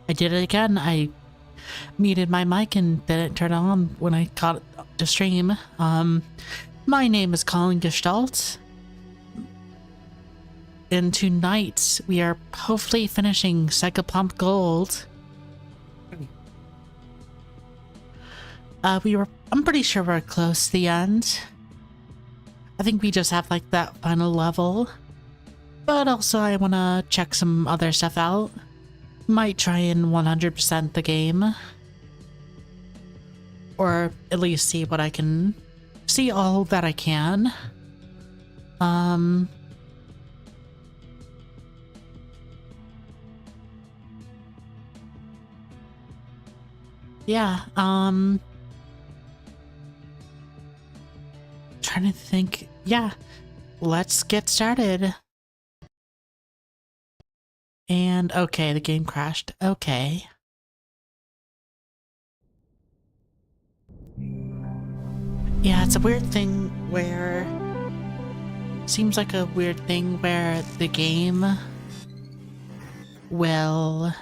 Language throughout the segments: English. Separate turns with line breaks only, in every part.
I did it again. I muted my mic and didn't turn it on when I got to stream. My name is callinggestalt. And tonight we are hopefully finishing Psychopomp Gold. I'm pretty sure we're close to the end. I think we just have like that final level. But also I want to check some other stuff out. Might try and 100% the game. Or at least see what I can... see all that I can. Yeah, trying to think. Yeah, let's get started. And okay, the game crashed. Okay. Yeah, it's a weird thing where... seems like a weird thing where the game will...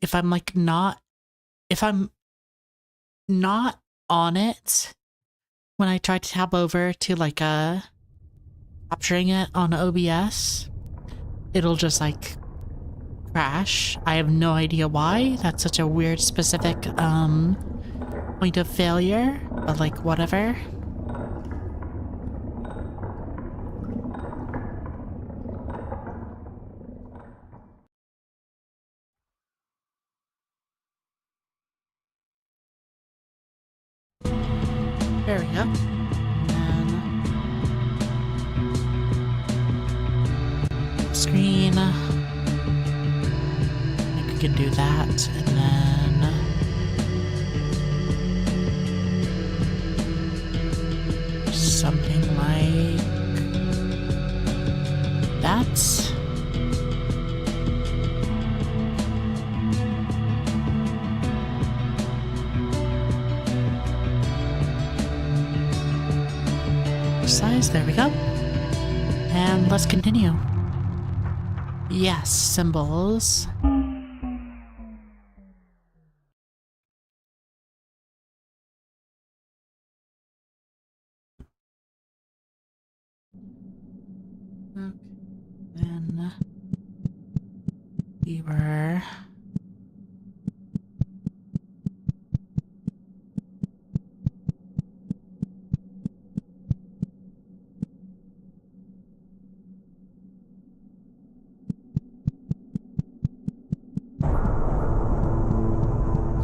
if I'm not on it when I try to tab over to like capturing it on OBS, it'll just like crash. I have no idea why. That's such a weird specific point of failure, but like whatever. There we go. And then screen. I think we can do that, and then something like that. Size, there we go. And let's continue. Yes, symbols. Okay. Then we were...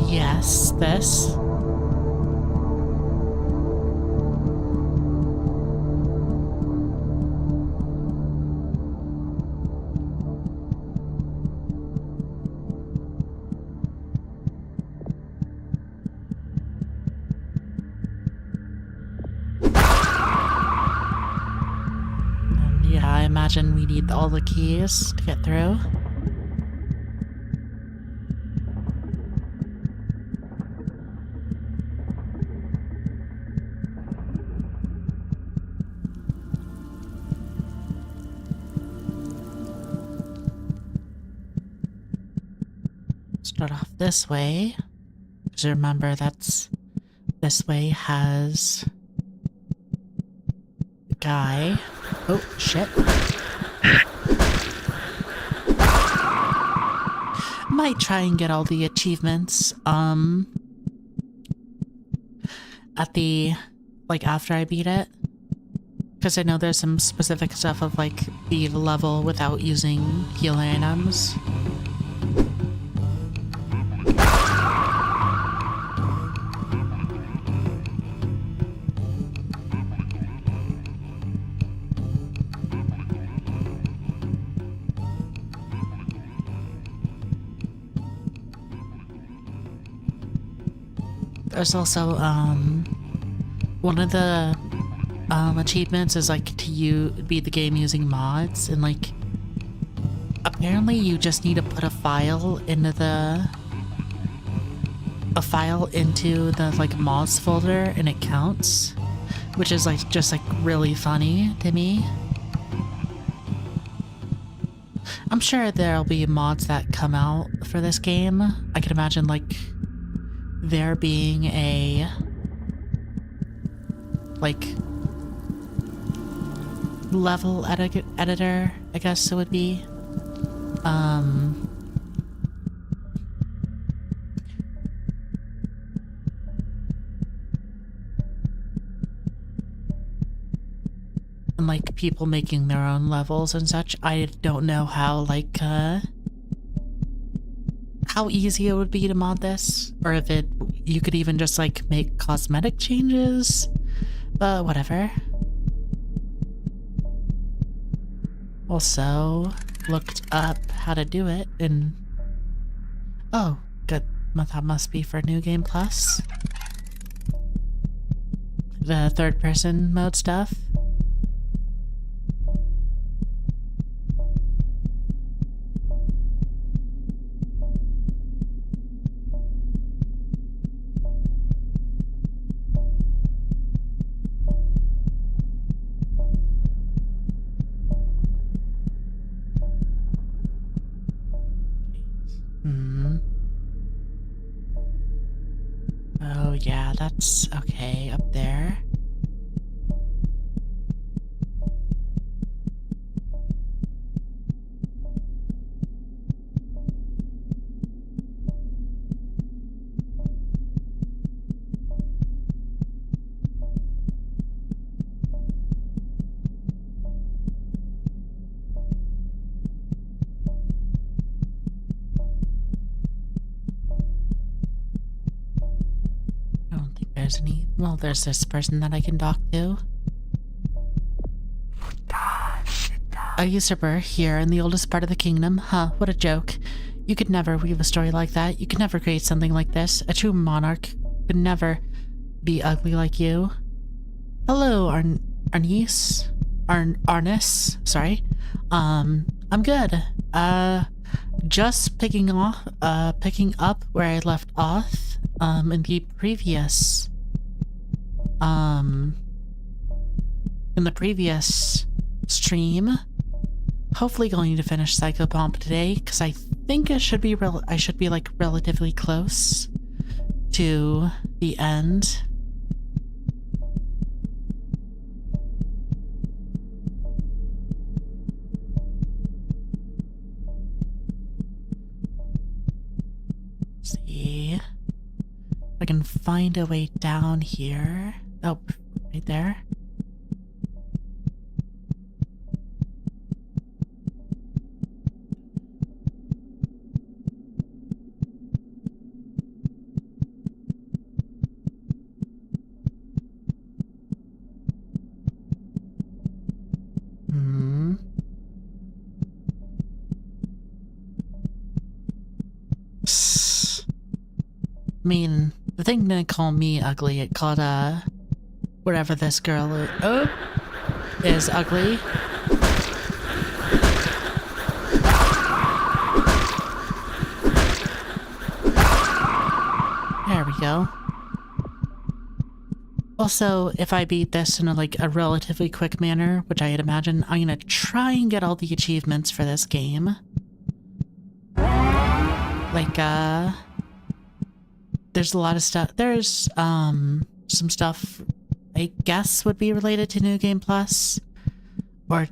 yes, this. And yeah, I imagine we need all the keys to get through. Start off this way, because remember that's this way has the guy. Oh shit. Might try and get all the achievements at the like after I beat it, because I know there's some specific stuff of like beat a level without using heal items. There's also, one of the, achievements is, like, to beat the game using mods, and, like, apparently you just need to put a file into the, like, mods folder, and it counts, which is, like, just, like, really funny to me. I'm sure there'll be mods that come out for this game. I can imagine like there being a like level editor, I guess it would be. And like people making their own levels and such. I don't know how like how easy it would be to mod this, or if you could even just like make cosmetic changes, but whatever. Also looked up how to do it, and oh good, that must be for New Game Plus, the third person mode stuff. Oh yeah, that's okay up there. Well, there's this person that I can talk to. A usurper here in the oldest part of the kingdom. Huh, what a joke. You could never weave a story like that. You could never create something like this. A true monarch could never be ugly like you. Hello, Arnis, sorry. I'm good. Just picking up where I left off, in the previous stream. Hopefully going to finish Psychopomp today, because I think I should be like relatively close to the end. Let's see if I can find a way down here. Oh, right there. I mean, the thing didn't call me ugly, it called, whatever this girl is ugly. There we go. Also, if I beat this in a relatively quick manner, which I'd imagine, I'm gonna try and get all the achievements for this game. There's a lot of stuff. There's, some stuff I guess would be related to New Game Plus, or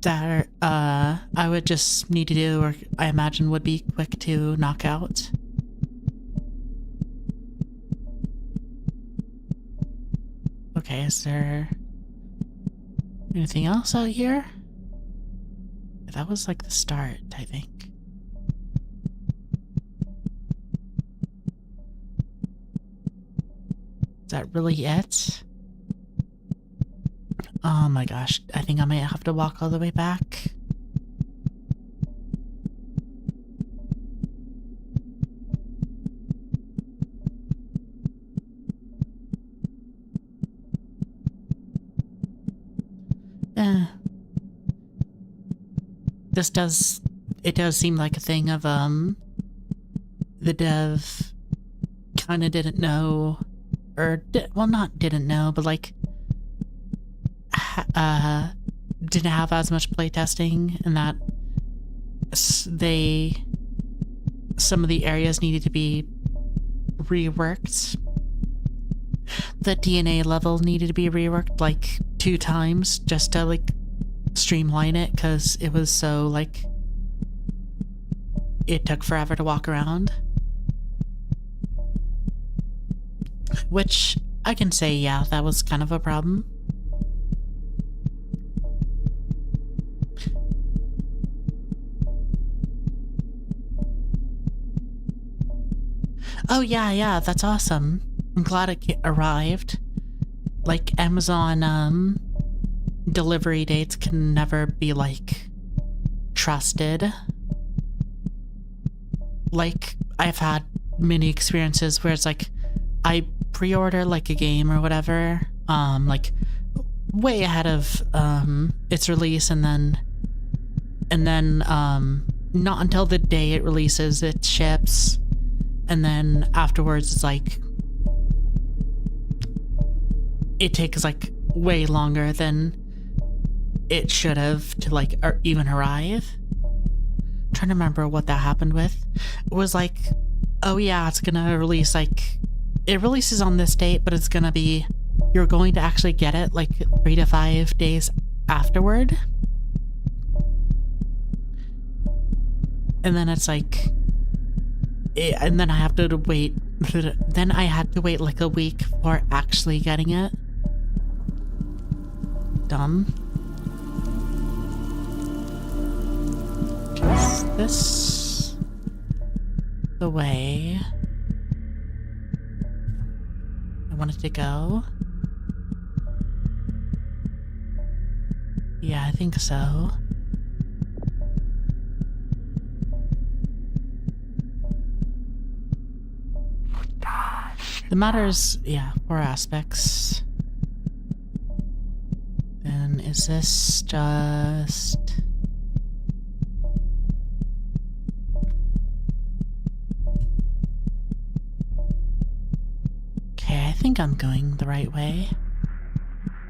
that, I would just need to do, or I imagine would be quick to knock out. Okay, is there anything else out here? That was like the start, I think. Is that really it? Oh my gosh, I think I might have to walk all the way back. It does seem like a thing of, the dev kinda didn't know, or, well, not didn't know, but didn't have as much playtesting, and that some of the areas needed to be reworked. The DNA level needed to be reworked like 2 times just to like streamline it, because it was so like it took forever to walk around. Which I can say, yeah, that was kind of a problem. Oh yeah, that's awesome. I'm glad it arrived. Like, Amazon, delivery dates can never be, like, trusted. Like, I've had many experiences where it's like, I pre-order, like, a game or whatever, like, way ahead of, its release, and then, not until the day it releases, it ships, and then afterwards it's like, it takes like way longer than it should have to like even arrive. I'm trying to remember what that happened with. It was like, oh yeah, it's gonna release like, it releases on this date, but it's gonna be, you're going to actually get it like 3 to 5 days afterward. And then it's like, and then I have to wait, then I had to wait like a week for actually getting it. Dumb. Is this the way I wanted to go? Yeah, I think so. The matters, yeah, 4 aspects. Then is this just... Okay, I think I'm going the right way.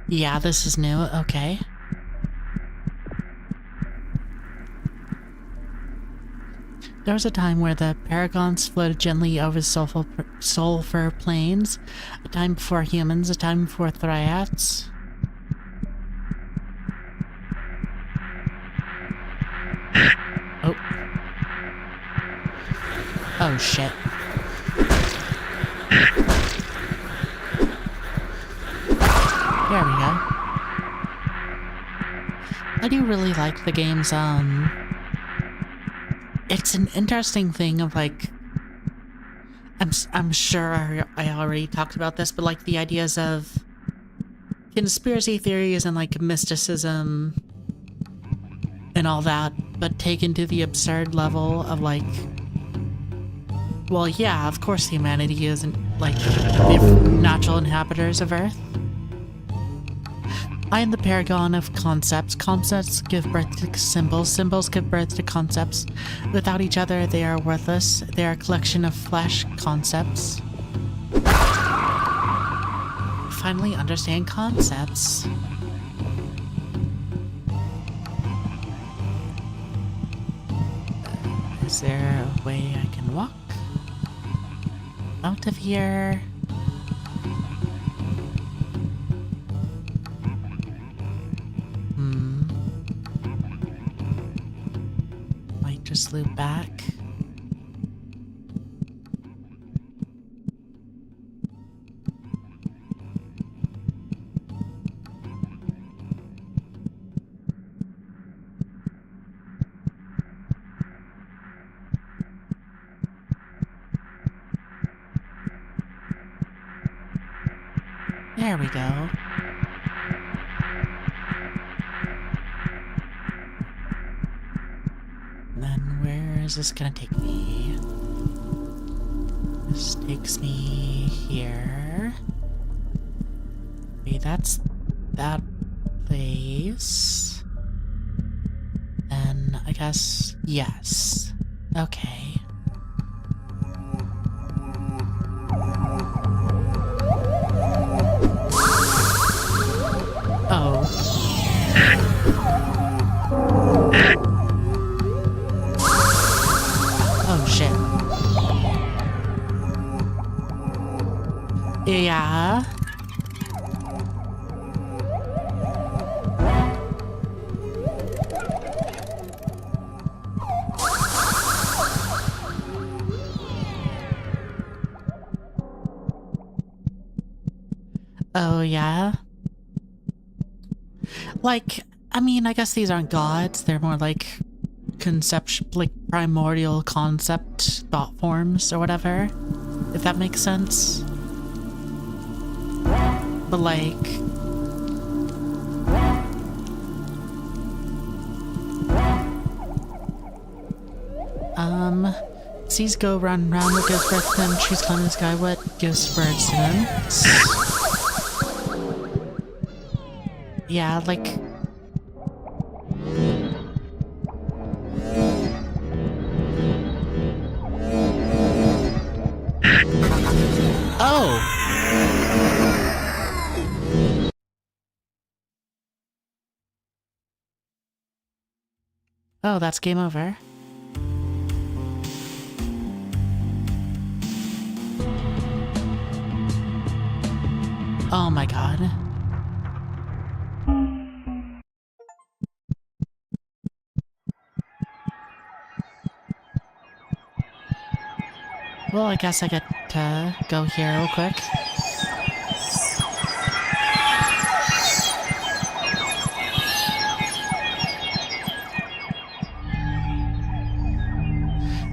Yeah, this is new, okay. There was a time where the paragons floated gently over sulfur plains, a time before humans, a time before Thriats. Oh. Oh shit. There we go. I do really like the game's, it's an interesting thing of like, I'm sure I already talked about this, but like the ideas of conspiracy theories and like mysticism and all that, but taken to the absurd level of like, well, yeah, of course humanity isn't like the natural inhabitants of Earth. I am the paragon of concepts. Concepts give birth to symbols. Symbols give birth to concepts. Without each other, they are worthless. They are a collection of flesh concepts. Finally understand concepts. Is there a way I can walk out of here? Might just loop back. There we go. Then where is this gonna take me? This takes me here. Okay, that's that place. And I guess, yes. Okay. Yeah. Oh, yeah. Like, I mean, I guess these aren't gods. They're more like like primordial concept thought forms or whatever, if that makes sense. But like, seas go round and round, what gives birth to them, trees climb in the sky, what gives birds to them. Yeah, like, oh! Oh, that's game over. Oh my god. Well, I guess I get to go here real quick.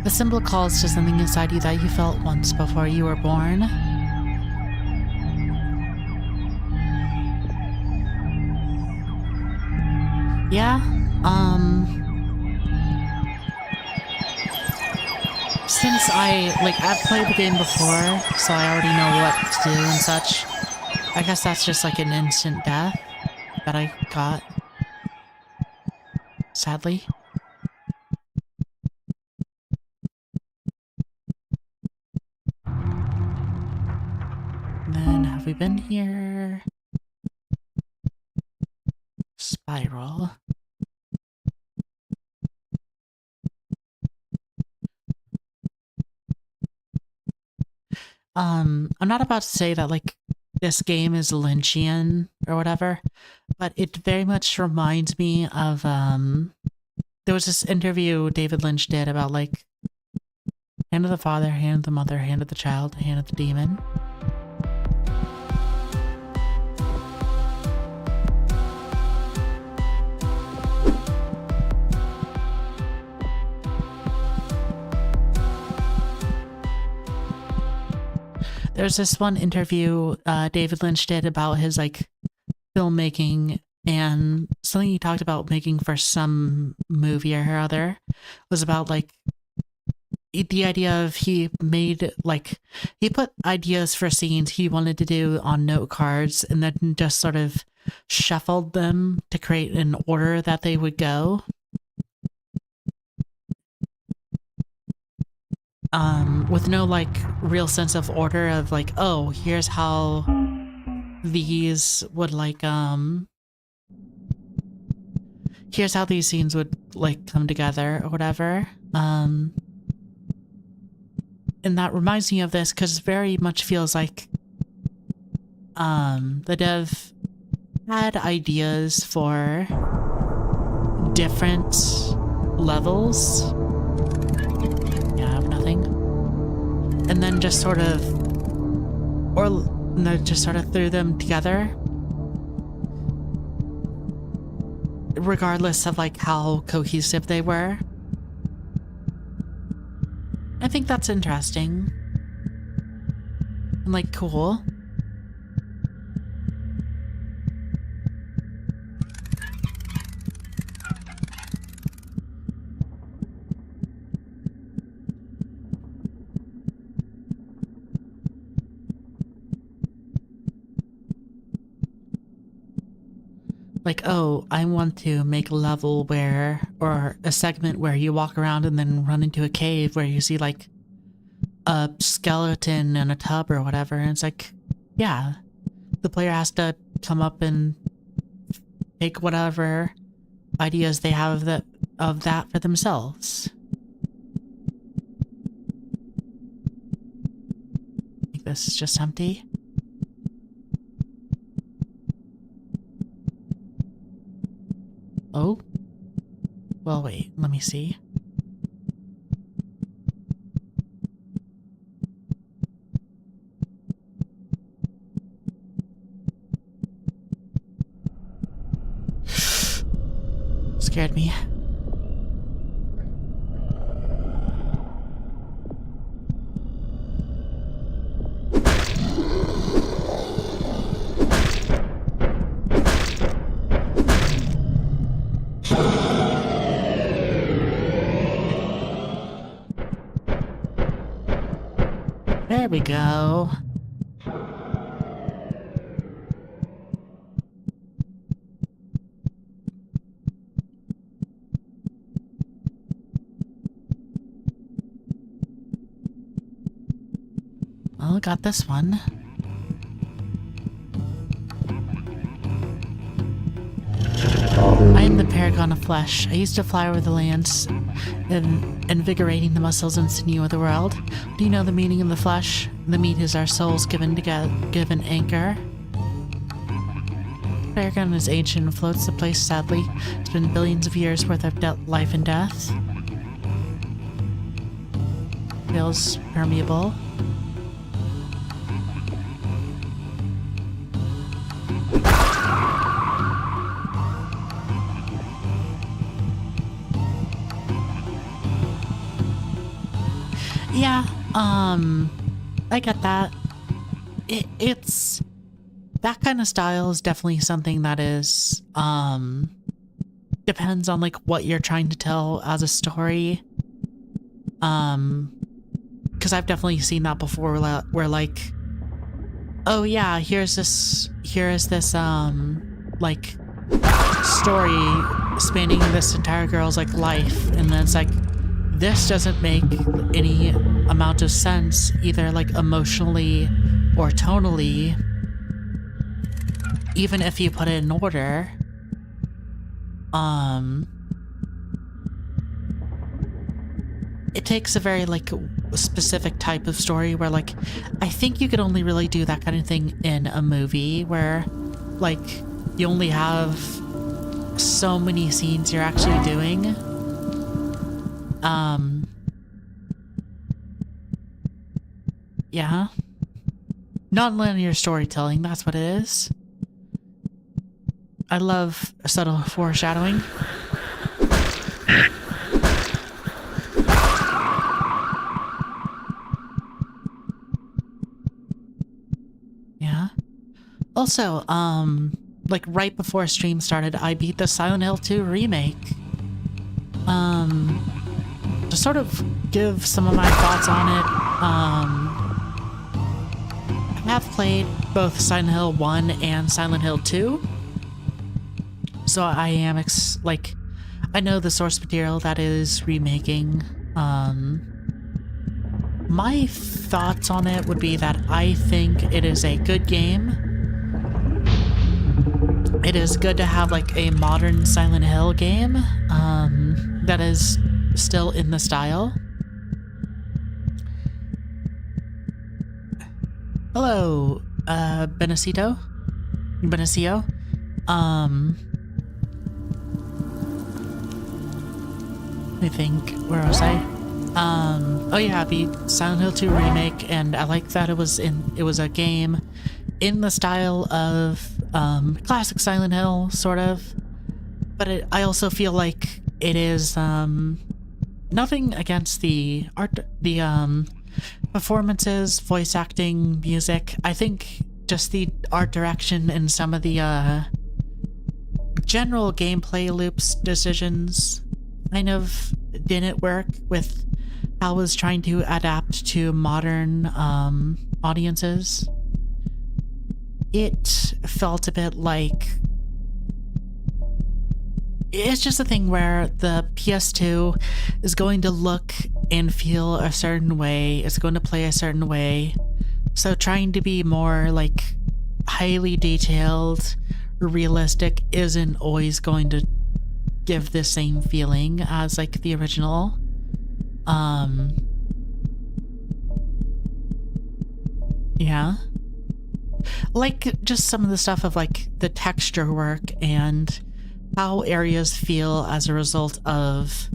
The symbol calls to something inside you that you felt once before you were born. Yeah, since I've played the game before, so I already know what to do and such. I guess that's just like an instant death that I got. Sadly. And then, have we been here? Spiral. I'm not about to say that, like, this game is Lynchian or whatever, but it very much reminds me of, there was this interview David Lynch did about, like, hand of the father, hand of the mother, hand of the child, hand of the demon. There's this one interview David Lynch did about his, like, filmmaking, and something he talked about making for some movie or other was about, like, the idea of he put ideas for scenes he wanted to do on note cards and then just sort of shuffled them to create an order that they would go. With no, like, real sense of order of, like, oh, here's how these would, like, here's how these scenes would, like, come together or whatever. And that reminds me of this because it very much feels like, the dev had ideas for different levels. Yeah, I have nothing. And then just sort of, just sort of threw them together. Regardless of, like, how cohesive they were. I think that's interesting. And, like, cool. Like, oh, I want to make a level where, or a segment where you walk around and then run into a cave where you see, like, a skeleton in a tub or whatever, and it's like, yeah, the player has to come up and take whatever ideas they have of that for themselves. I think this is just empty. Oh? Well, wait, let me see. Scared me. There we go. Well, got this one. I am the paragon of flesh. I used to fly over the lands, invigorating the muscles and sinew of the world. Do you know the meaning of the flesh? The meat is our souls given given anchor. Paragon is ancient and floats the place sadly. It's been billions of years worth of life and death. Feels permeable. Yeah, I get that. It's that kind of style is definitely something that is, depends on like what you're trying to tell as a story. Because I've definitely seen that before where like, oh yeah, here is this, like, story spanning this entire girl's like life, and then it's like, this doesn't make any amount of sense, either like emotionally or tonally, even if you put it in order. It takes a very like specific type of story where like, I think you could only really do that kind of thing in a movie where like you only have so many scenes you're actually doing. Yeah. Non-linear storytelling, that's what it is. I love subtle foreshadowing. Yeah. Also, like right before stream started, I beat the Silent Hill 2 remake. To sort of give some of my thoughts on it, I have played both Silent Hill 1 and Silent Hill 2. So I am, like, I know the source material that is remaking. My thoughts on it would be that I think it is a good game. It is good to have, like, a modern Silent Hill game, that is still in the style. Hello, Benicio? I think, where was I? Oh yeah, the Silent Hill 2 remake, and I like that it was a game in the style of, classic Silent Hill, sort of. But I also feel like it is, nothing against the art, the, performances, voice acting, music. I think just the art direction and some of the, general gameplay loops decisions kind of didn't work with how it was trying to adapt to modern, audiences. It felt a bit like... It's just a thing where the PS2 is going to look and feel a certain way, it's going to play a certain way, so trying to be more, like, highly detailed, realistic isn't always going to give the same feeling as, like, the original. Yeah. Like, just some of the stuff of, like, the texture work and how areas feel as a result of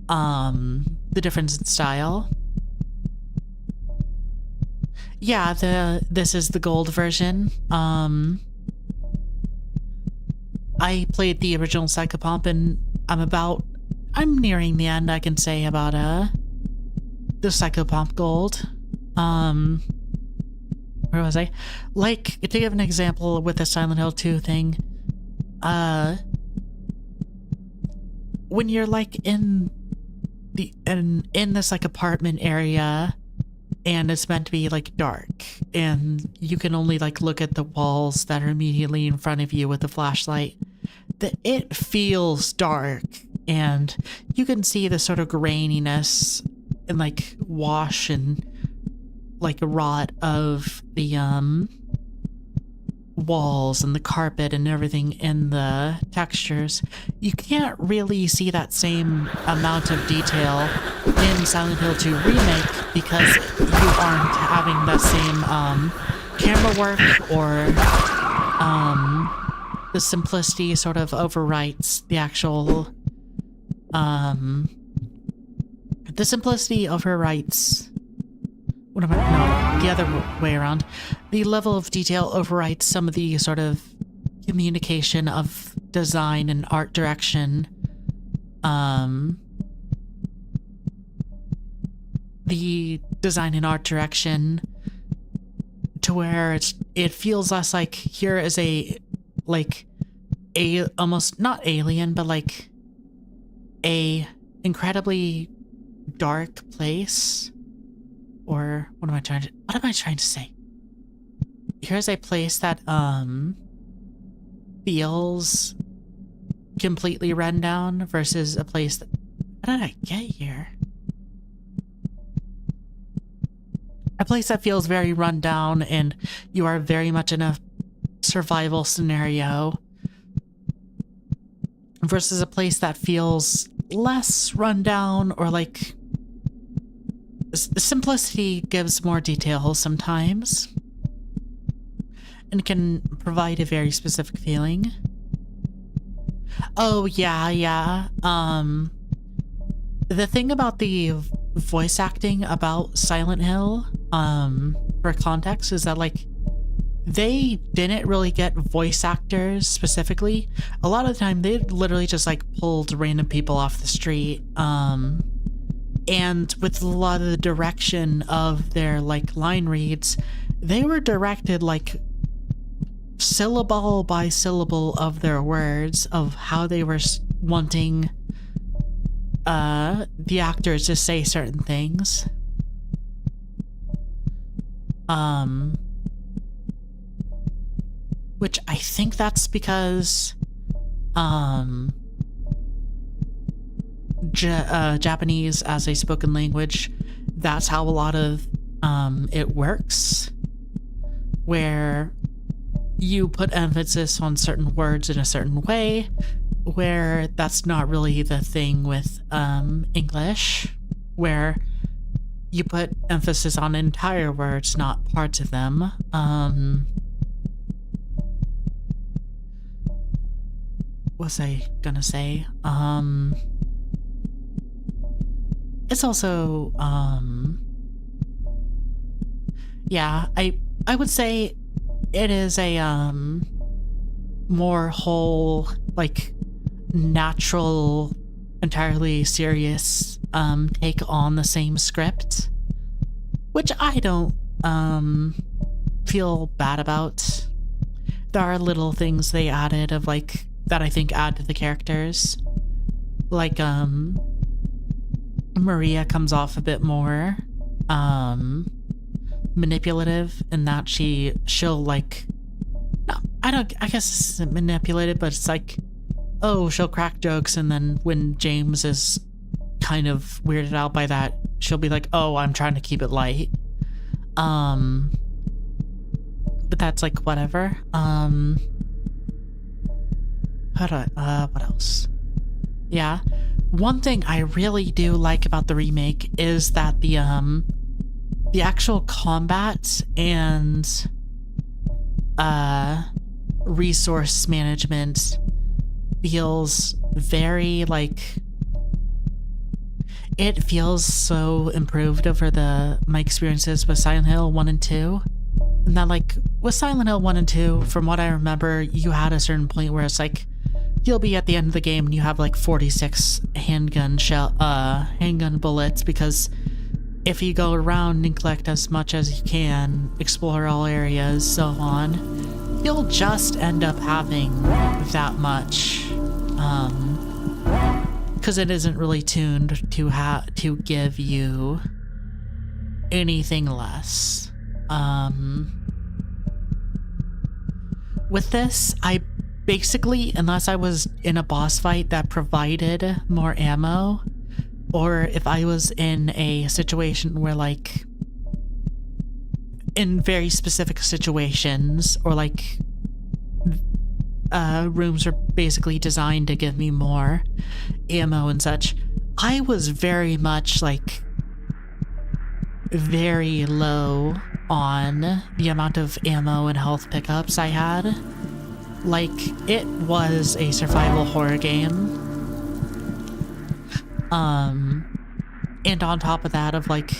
the difference in style. Yeah, this is the gold version. I played the original Psychopomp, and I'm nearing the end, I can say, about the Psychopomp gold. Where was I? Like, to give an example with the Silent Hill 2 thing, when you're like in this like apartment area, and it's meant to be like dark, and you can only like look at the walls that are immediately in front of you with the flashlight, it feels dark, and you can see the sort of graininess and like wash and like rot of the walls and the carpet and everything in the textures. You can't really see that same amount of detail in Silent Hill 2 Remake because you aren't having the same camera work, or the simplicity sort of overwrites the actual the simplicity overwrites the other way around. The level of detail overwrites some of the sort of communication of design and art direction. The design and art direction to where it feels less like here is almost not alien, but like a incredibly dark place. Or what am I trying to say? Here's a place that feels completely run down versus a place that, how did I get here? A place that feels very run down and you are very much in a survival scenario, versus a place that feels less run down, or like simplicity gives more detail sometimes and can provide a very specific feeling. Oh yeah. The thing about the voice acting about Silent Hill, for context, is that like they didn't really get voice actors specifically. A lot of the time they literally just like pulled random people off the street. And with a lot of the direction of their like line reads, they were directed like syllable by syllable of their words of how they were wanting the actors to say certain things. Which I think that's because Japanese as a spoken language, that's how a lot of it works, where you put emphasis on certain words in a certain way, where that's not really the thing with English, where you put emphasis on entire words, not parts of them. What was I gonna say? It's also, yeah, I would say it is a, more whole, like, natural, entirely serious, take on the same script, which I don't, feel bad about. There are little things they added of, like, that I think add to the characters. Like, Maria comes off a bit more manipulative in that she'll like, no, I guess this isn't manipulated, but it's like, oh, she'll crack jokes, and then when James is kind of weirded out by that, she'll be like, oh, I'm trying to keep it light. But that's like whatever. What else? Yeah. One thing I really do like about the remake is that the actual combat and resource management feels very like, it feels so improved over my experiences with Silent Hill 1 and 2. And that, like, with Silent Hill 1 and 2, from what I remember, you had a certain point where it's like, you'll be at the end of the game and you have like 46 handgun bullets, because if you go around and collect as much as you can, explore all areas, so on, you'll just end up having that much. Because it isn't really tuned to give you anything less. With this, I basically, unless I was in a boss fight that provided more ammo, or if I was in a situation where, like, in very specific situations, or like rooms are basically designed to give me more ammo and such, I was very much like very low on the amount of ammo and health pickups I had. Like, it was a survival horror game. And on top of that, of like,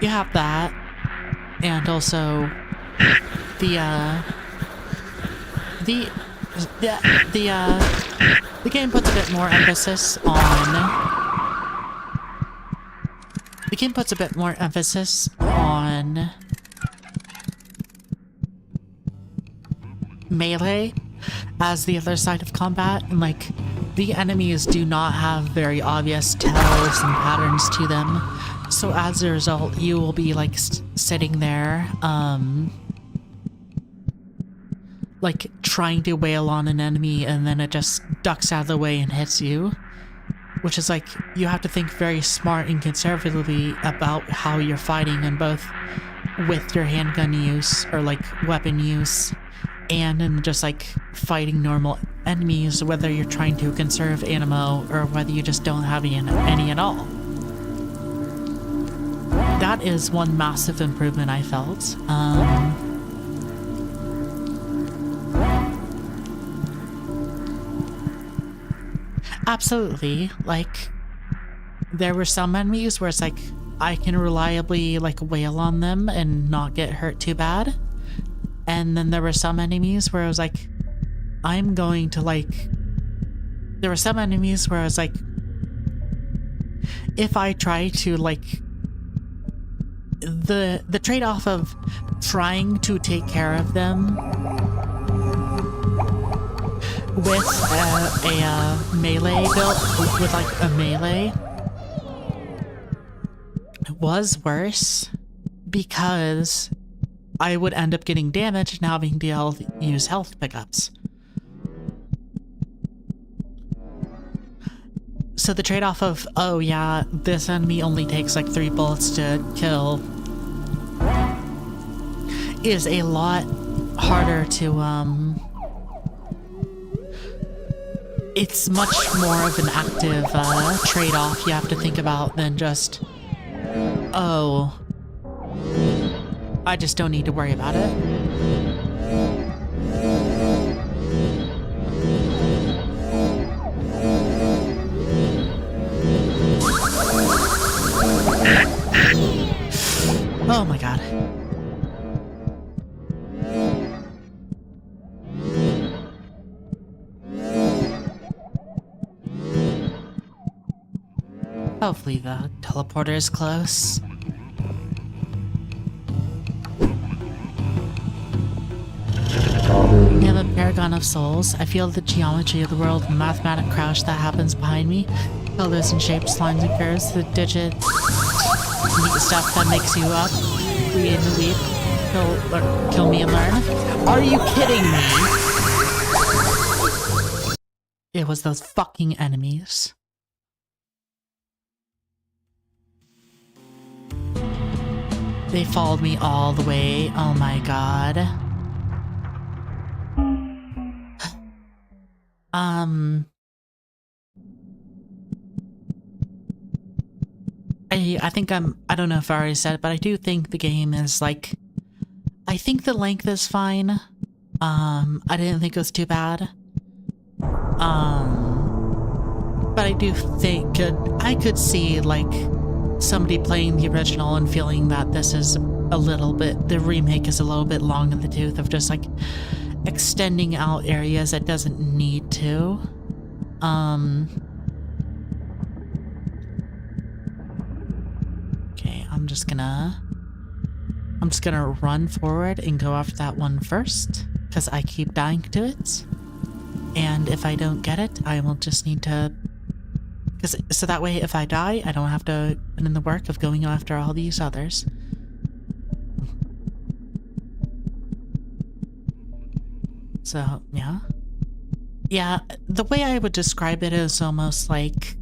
you have that, and also the game puts a bit more emphasis on melee as the other side of combat, and like, the enemies do not have very obvious tells and patterns to them, so as a result you will be like sitting there like trying to wail on an enemy, and then it just ducks out of the way and hits you, which is like, you have to think very smart and conservatively about how you're fighting, and both with your handgun use or like weapon use, and in just like fighting normal enemies, whether you're trying to conserve ammo or whether you just don't have any at all. That is one massive improvement I felt. Absolutely, like, there were some enemies where it's like, I can reliably like wail on them and not get hurt too bad. And then there were some enemies where I was like, I'm going to like... There were some enemies where I was like, if I try to like... The trade-off of trying to take care of them with a melee build, with like a melee, was worse, because I would end up getting damaged and having to use health pickups. So the trade-off of, oh yeah, this enemy only takes like 3 bullets to kill, is a lot harder to, it's much more of an active trade-off you have to think about than just, oh, I just don't need to worry about it. Oh my god. Hopefully the teleporter is close. I am a paragon of souls. I feel the geometry of the world and mathematic crash that happens behind me. Colors and shapes, lines and curves, the digit neat stuff that makes you up. Read and weep. Kill me and learn. Are you kidding me? It was those fucking enemies. They followed me all the way. Oh my god. I think I don't know if I already said it, but I do think the game is like, I think the length is fine. I didn't think it was too bad. But I do think I could see like somebody playing the original and feeling that this is a little bit, the remake is a little bit long in the tooth of just like extending out areas that doesn't need to. Okay, I'm just gonna run forward and go after that one first, because I keep dying to it. And if I don't get it, I will just need to, so that way if I die, I don't have to put in the work of going after all these others. So, yeah. Yeah, the way I would describe it is almost like,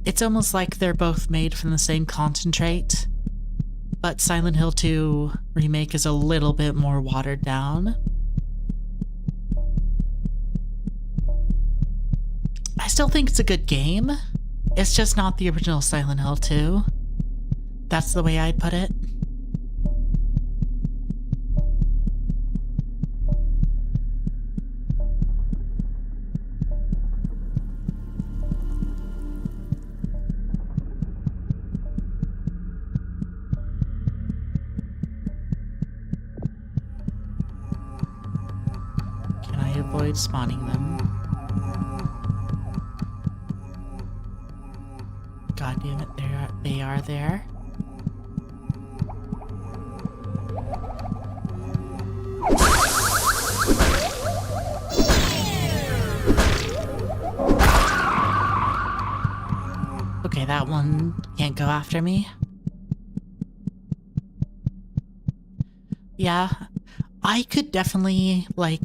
it's almost like they're both made from the same concentrate, but Silent Hill 2 Remake is a little bit more watered down. I still think it's a good game. It's just not the original Silent Hill 2. That's the way I'd put it. Can I avoid spawning them? God damn it, they are there. Okay, that one can't go after me. Yeah, I could definitely, like,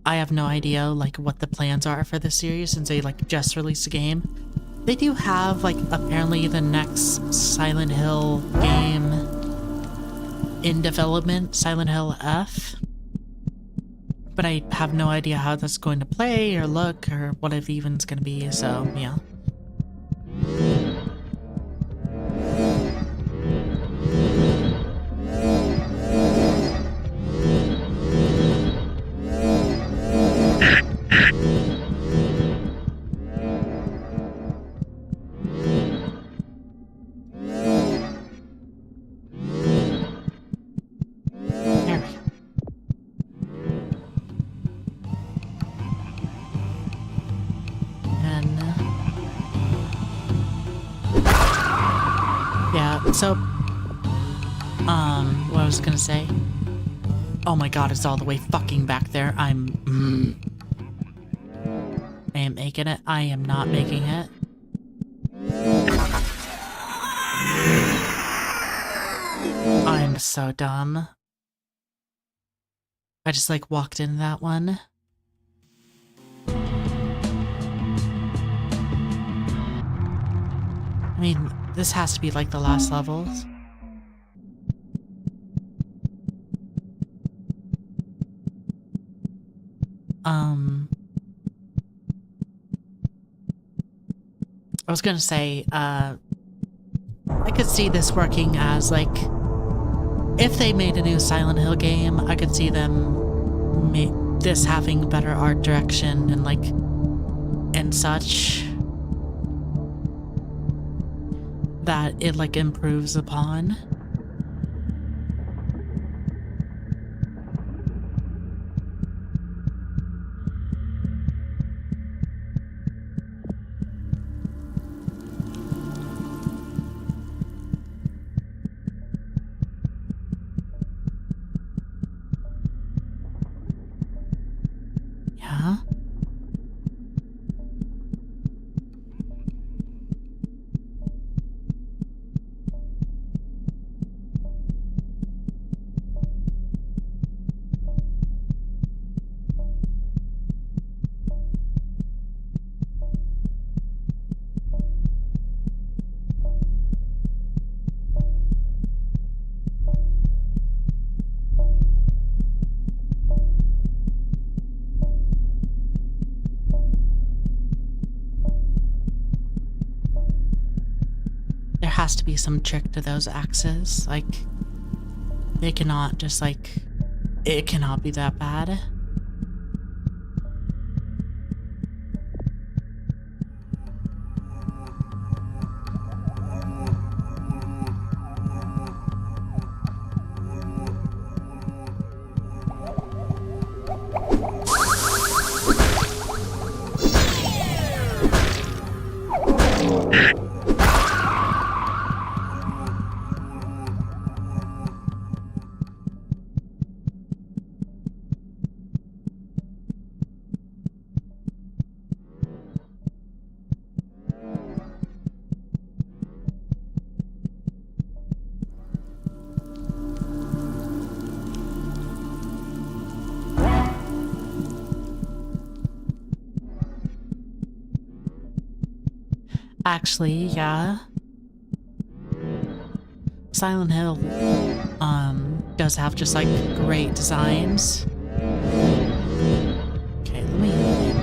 I have no idea, like, what the plans are for the series since they, like, just released a game. They do have, like, apparently the next Silent Hill game in development, Silent Hill F. But I have no idea how that's going to play or look or what it even is going to be, so, yeah. So, what I was gonna say? Oh my god, it's all the way fucking back there. I am making it. I am not making it. I'm so dumb. I just, like, walked into that one. I mean, this has to be like the last levels. I was gonna say, I could see this working as, like, if they made a new Silent Hill game, I could see them make this having better art direction and, like, and such. That it, like, improves upon. Yeah. Has to be some trick to those axes. Like, they cannot just, like, It cannot be that bad. Actually, yeah. Silent Hill, does have just, like, great designs. Okay, let me think.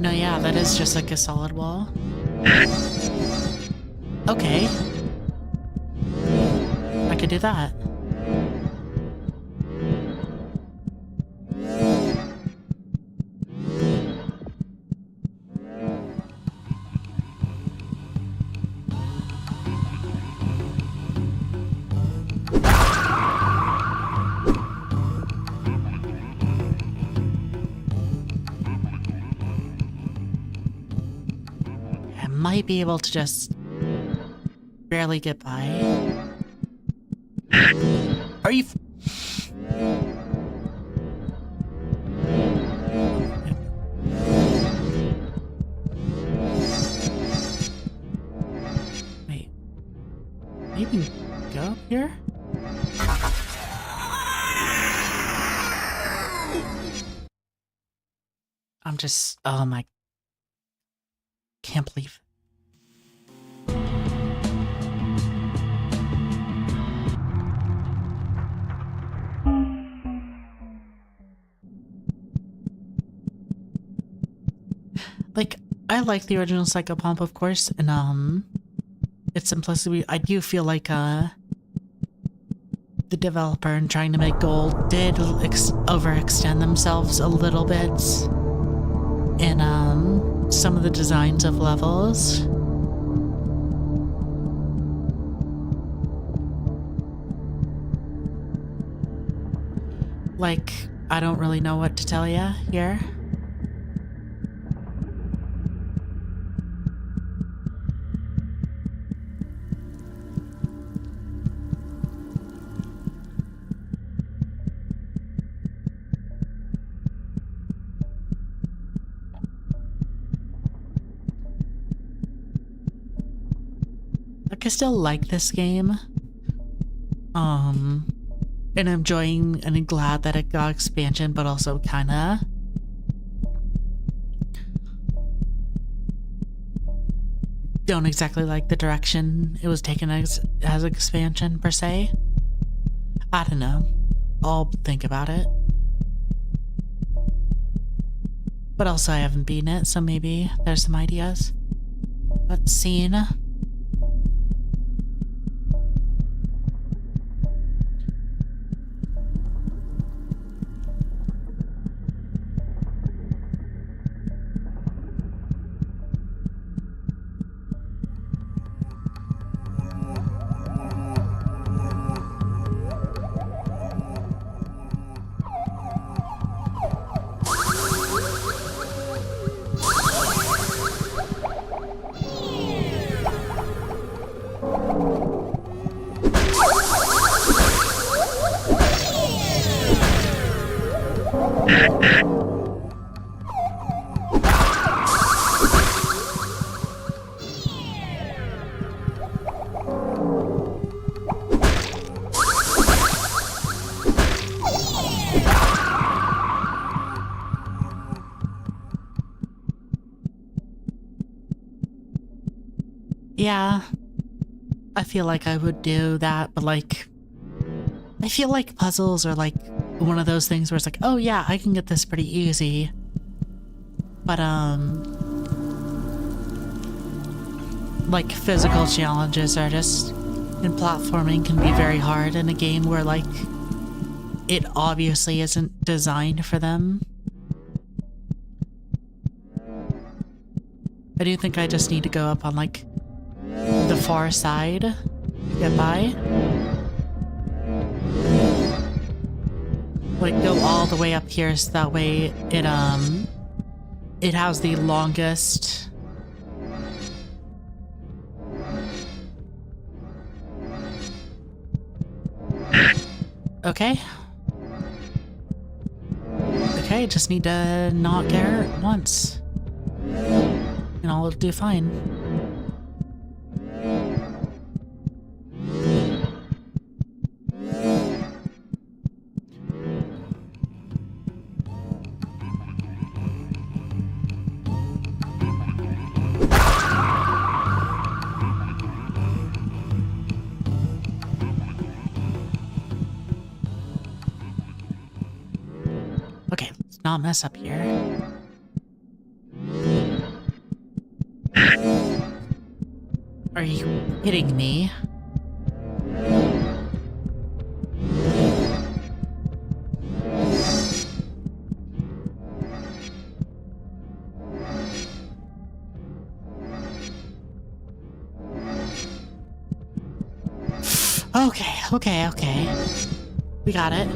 No, yeah, that is just, like, a solid wall. Okay. I could do that. I might be able to just barely get by. Are you... Wait. Maybe go up here? I'm just... Oh my... Can't believe... Like, I like the original Psychopomp, of course, and, its simplicity. I do feel like, the developer in trying to make gold did overextend themselves a little bit in, some of the designs of levels. Like, I don't really know what to tell you here. I still like this game. And I'm enjoying and I'm glad that it got expansion, but also kinda don't exactly like the direction it was taken as expansion per se. I don't know. I'll think about it. But also I haven't beaten it, so maybe there's some ideas. Let's see. Yeah, I feel like I would do that, but like, I feel like puzzles are like one of those things where it's like, oh yeah, I can get this pretty easy. But like physical challenges are just, and platforming can be very hard in a game where like it obviously isn't designed for them. I do think I just need to go up on like the far side to get by. Like go all the way up here so that way it has the longest okay. Okay, just need to not get hurt once. And I'll do fine. Okay, let's not mess up here. Are you kidding me? Okay. We got it.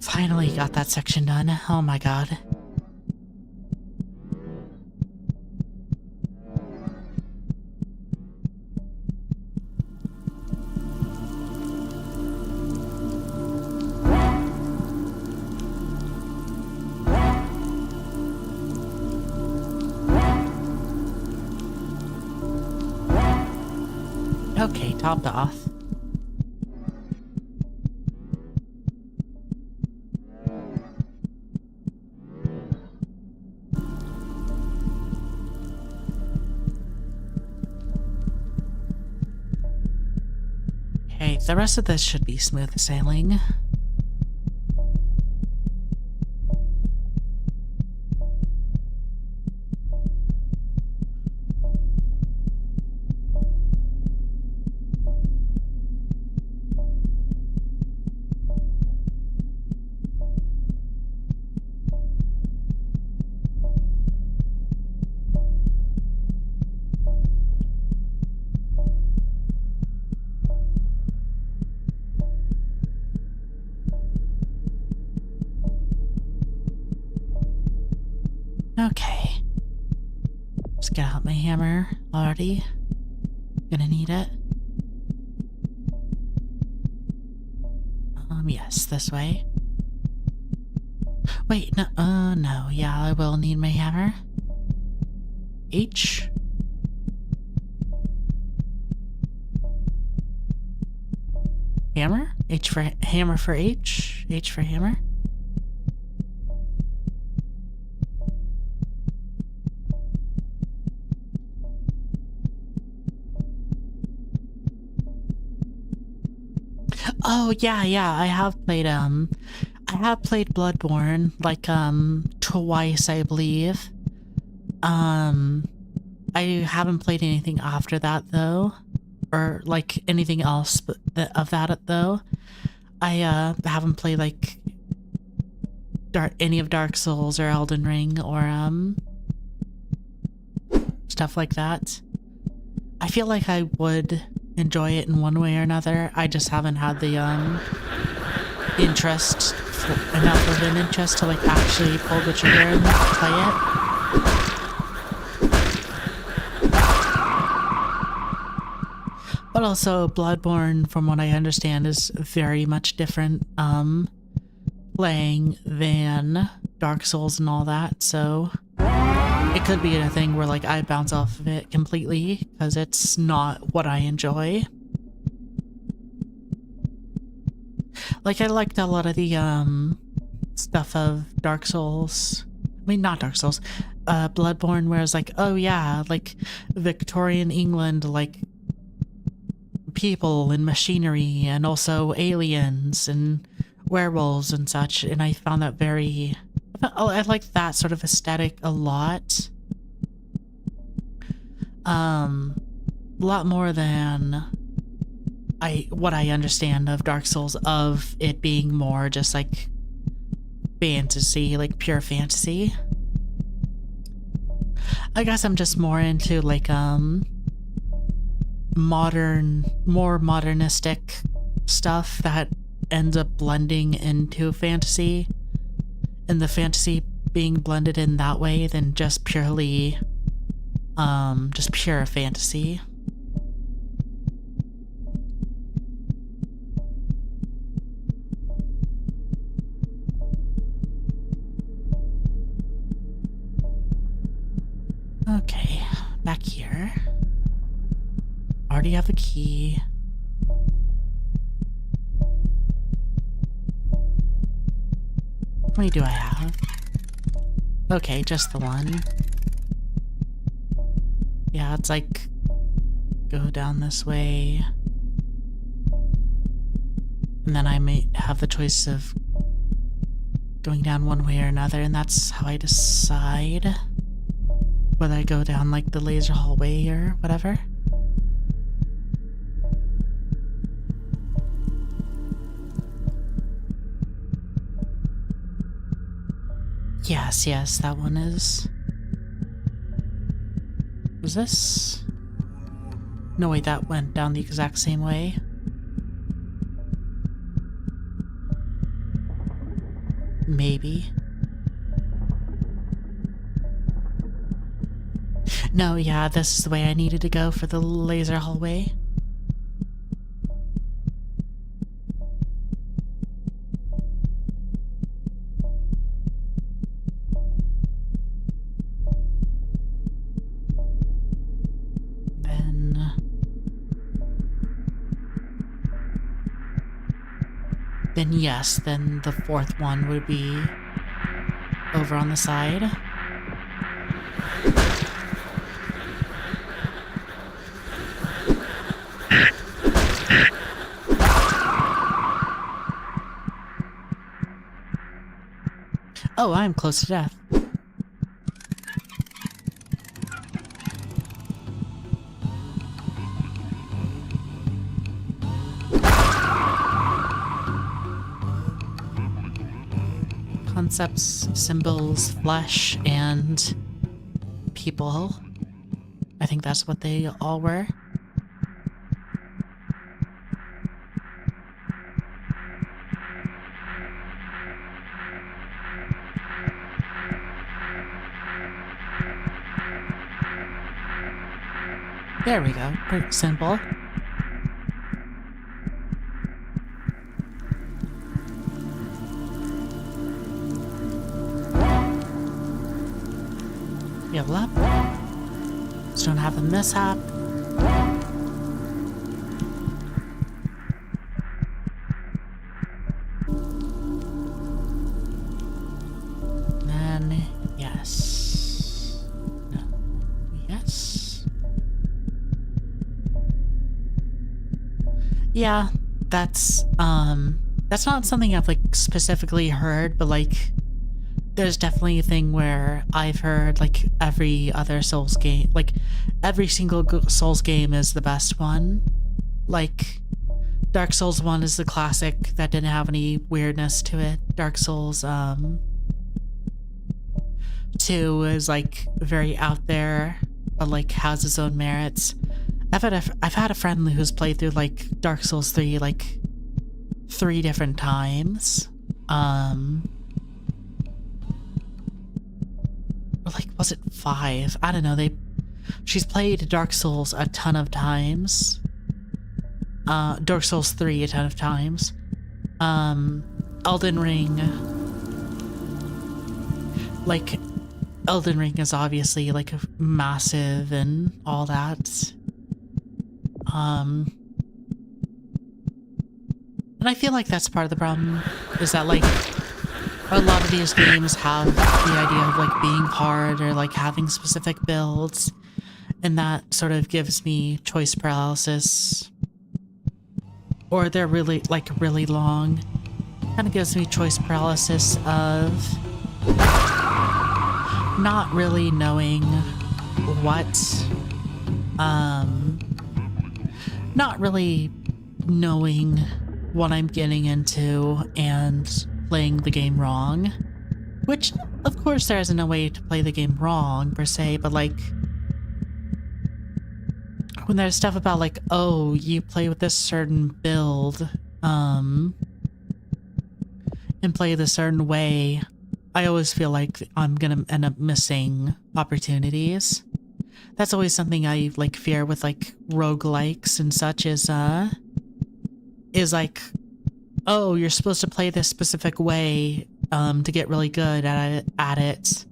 Finally got that section done. Oh my god. Okay, topped off. Okay, the rest of this should be smooth sailing. Okay. Just get out my hammer already. Gonna need it. Yes, this way. Wait, no, no, yeah, I will need my hammer. H. Hammer? H for hammer for H. H for hammer. Oh yeah, I have played Bloodborne like twice, I believe. I haven't played anything after that though, or like anything else but of that though. I haven't played like any of Dark Souls or Elden Ring or stuff like that. I feel like I would enjoy it in one way or another. I just haven't had the interest, enough of an interest to like actually pull the trigger and play it. But also Bloodborne, from what I understand, is very much different playing than Dark Souls and all that, so it could be a thing where like I bounce off of it completely because it's not what I enjoy. Like I liked a lot of the stuff of Dark Souls, mean, not Dark Souls, Bloodborne, where it's like, oh yeah, like Victorian England, like people and machinery and also aliens and werewolves and such, and I found that very, I like that sort of aesthetic a lot. A lot more than what I understand of Dark Souls, of it being more just like fantasy, like pure fantasy. I guess I'm just more into like modern, more modernistic stuff that ends up blending into fantasy, and the fantasy being blended in that way than just purely just pure fantasy. Okay, back here. Already have a key. How many do I have? Okay, just the one. Yeah, it's like, go down this way. And then I may have the choice of going down one way or another, and that's how I decide whether I go down like the laser hallway or whatever. Yes, that one is... Was this? No, wait, that went down the exact same way. Maybe. No, yeah, this is the way I needed to go for the laser hallway. Then yes, then the fourth one would be over on the side. Oh, I'm close to death. Concepts, symbols, flesh, and people. I think that's what they all were. There we go. Pretty simple. Heal up. Just don't have a mishap. Then, yes. No. Yes. Yeah, that's not something I've, like, specifically heard, but, like, there's definitely a thing where I've heard, like, every other Souls game, like, every single Souls game is the best one. Like, Dark Souls 1 is the classic that didn't have any weirdness to it. Dark Souls 2 is, like, very out there, but, like, has its own merits. I've had a friend who's played through, like, Dark Souls 3, like, 3 different times. Or, like, was it 5? I don't know. She's played Dark Souls a ton of times. Dark Souls 3 a ton of times. Elden Ring. Like, Elden Ring is obviously, like, massive and all that. And I feel like that's part of the problem, is that, like, a lot of these games have the idea of like being hard or like having specific builds, and that sort of gives me choice paralysis. Or they're really long. Kind of gives me choice paralysis of not really knowing what, not really knowing what I'm getting into and playing the game wrong. Which, of course, there isn't a way to play the game wrong, per se, but like, when there's stuff about like, oh, you play with this certain build, and play this certain way, I always feel like I'm gonna end up missing opportunities. That's always something I like fear with like roguelikes and such is like, oh, you're supposed to play this specific way to get really good at it.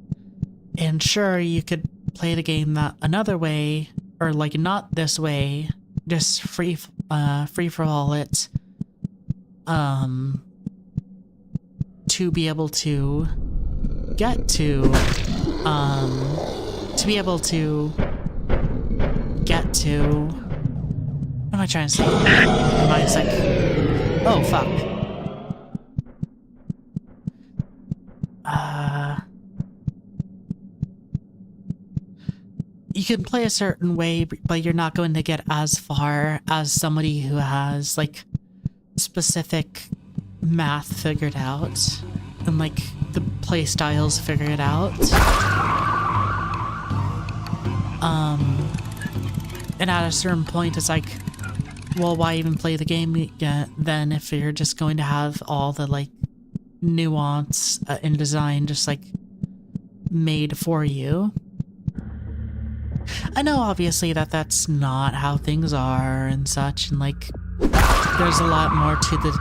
And sure, you could play the game that another way, or like not this way, just free for all it, to be able to get to, what am I trying to say? My mind's like, oh fuck. You can play a certain way, but you're not going to get as far as somebody who has like specific math figured out and like the play styles figured out. And at a certain point it's like, well, why even play the game yet then if you're just going to have all the like nuance in design just like made for you? I know obviously that that's not how things are and such, and like there's a lot more to the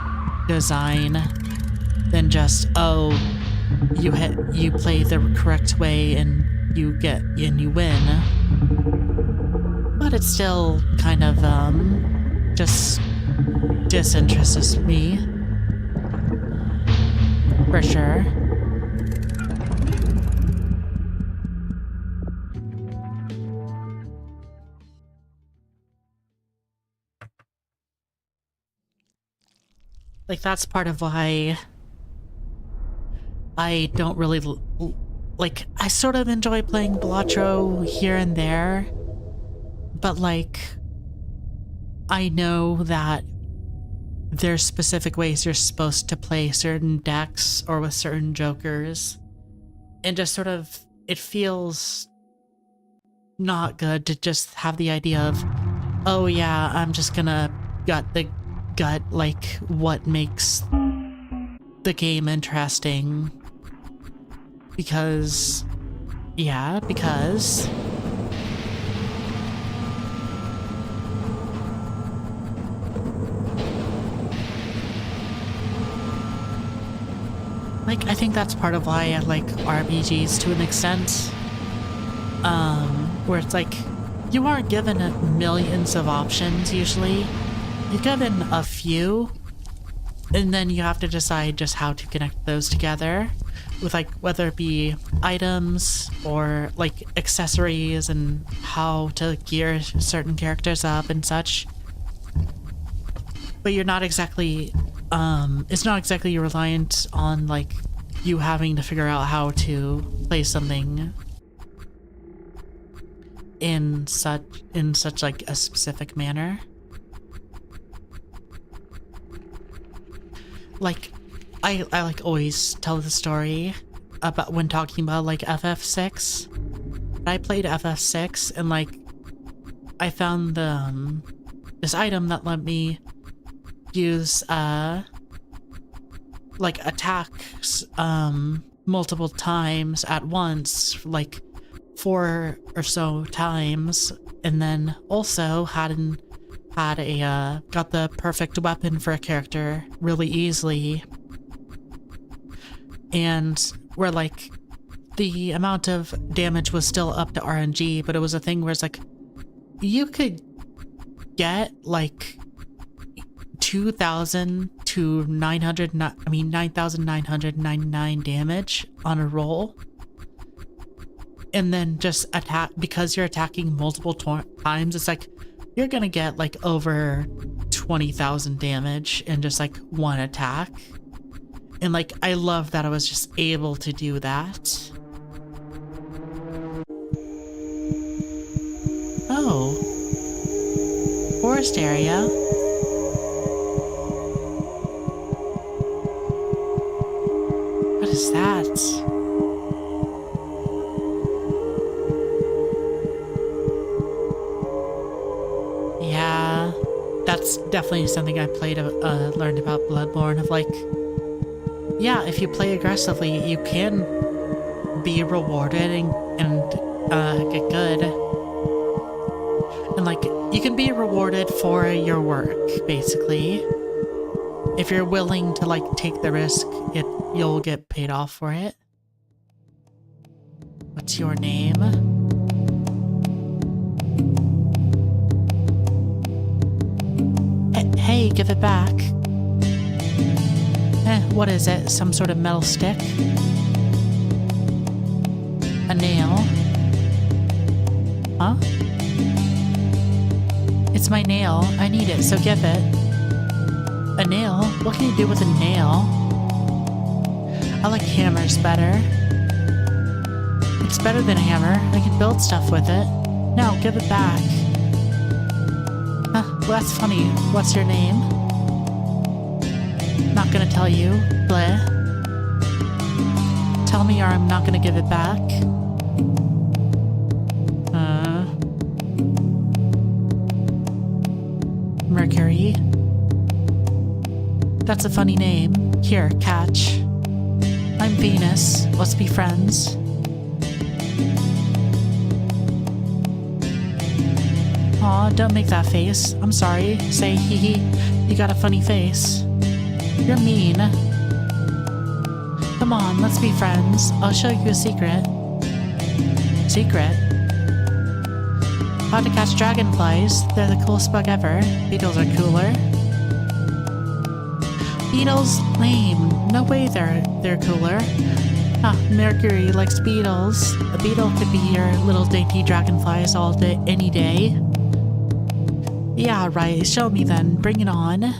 design than just, oh, you play the correct way and you win. But it still kind of just disinterests me for sure. Like, that's part of why I don't really, like, I sort of enjoy playing Blatro here and there, but, like, I know that there's specific ways you're supposed to play certain decks or with certain jokers, and just sort of, it feels not good to just have the idea of, oh yeah, I'm just gonna gut like what makes the game interesting because like, I think that's part of why I like RPGs to an extent, where it's like, you aren't given millions of options usually. You're given a few, and then you have to decide just how to connect those together with, like, whether it be items or like accessories and how to gear certain characters up and such. But you're not exactly, it's not exactly reliant on like you having to figure out how to play something in such like a specific manner. Like, I like always tell the story about when talking about like FF6. I played FF6 and like I found the this item that let me use like attacks multiple times at once, like 4 or so times, and then also got the perfect weapon for a character really easily. And where like the amount of damage was still up to RNG, but it was a thing where it's like you could get like 2,000 to 9,999 damage on a roll. And then just attack, because you're attacking multiple times, it's like you're gonna get like over 20,000 damage in just like one attack. And like, I love that I was just able to do that. Oh. Forest area. What is that? Yeah, that's definitely something I learned about Bloodborne, of like, yeah, if you play aggressively, you can be rewarded and get good. And like, you can be rewarded for your work, basically. If you're willing to like take the risk, you'll get paid off for it. What's your name? Hey, give it back. What is it? Some sort of metal stick? A nail? Huh? It's my nail. I need it, so give it. A nail? What can you do with a nail? I like hammers better. It's better than a hammer. I can build stuff with it. No, give it back. Huh, well, that's funny. What's your name? Not gonna tell you. Bleh. Tell me or I'm not gonna give it back. Mercury. That's a funny name. Here, catch. I'm Venus. Let's be friends. Aw, don't make that face. I'm sorry. Say hee hee. You got a funny face. You're mean. Come on, let's be friends. I'll show you a secret. Secret? How to catch dragonflies. They're the coolest bug ever. Beetles are cooler. Beetles? Lame. No way they're cooler. Ah, Mercury likes beetles. A beetle could be your little dainty dragonflies all day, any day. Yeah, right. Show me then. Bring it on.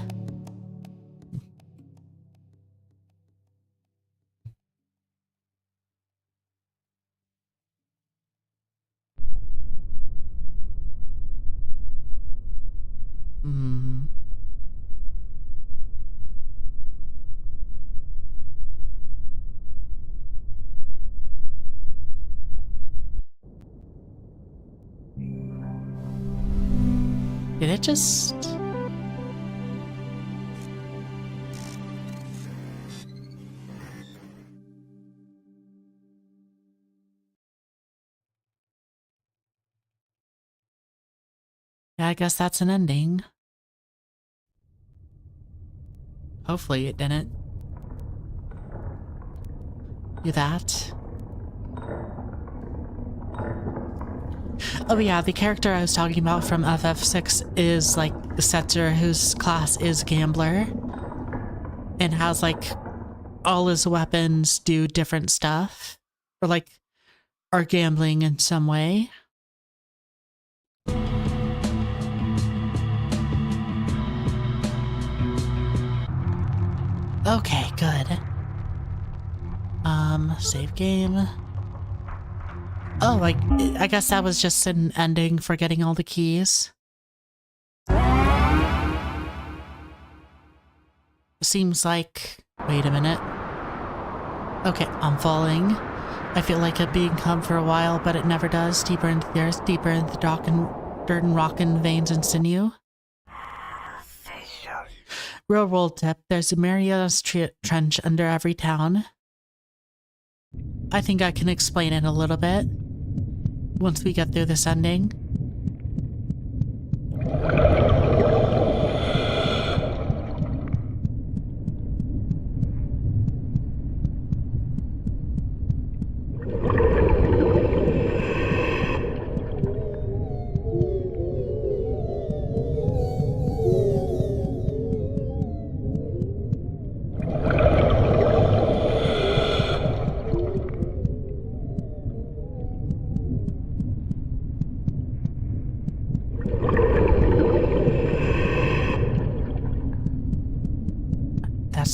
Did it just... Yeah, I guess that's an ending. Hopefully it didn't. Do that. Oh yeah, the character I was talking about from FF6 is like Setzer, whose class is Gambler. And has like all his weapons do different stuff. Or like are gambling in some way. Okay, good. Save game. Oh, I guess that was just an ending for getting all the keys. Seems like... Wait a minute. Okay, I'm falling. I feel like I've been come for a while, but it never does. Deeper into the earth, deeper into the dirt and rock and veins and sinew. Real world tip, there's a Marianas Trench under every town. I think I can explain it a little bit once we get through this ending.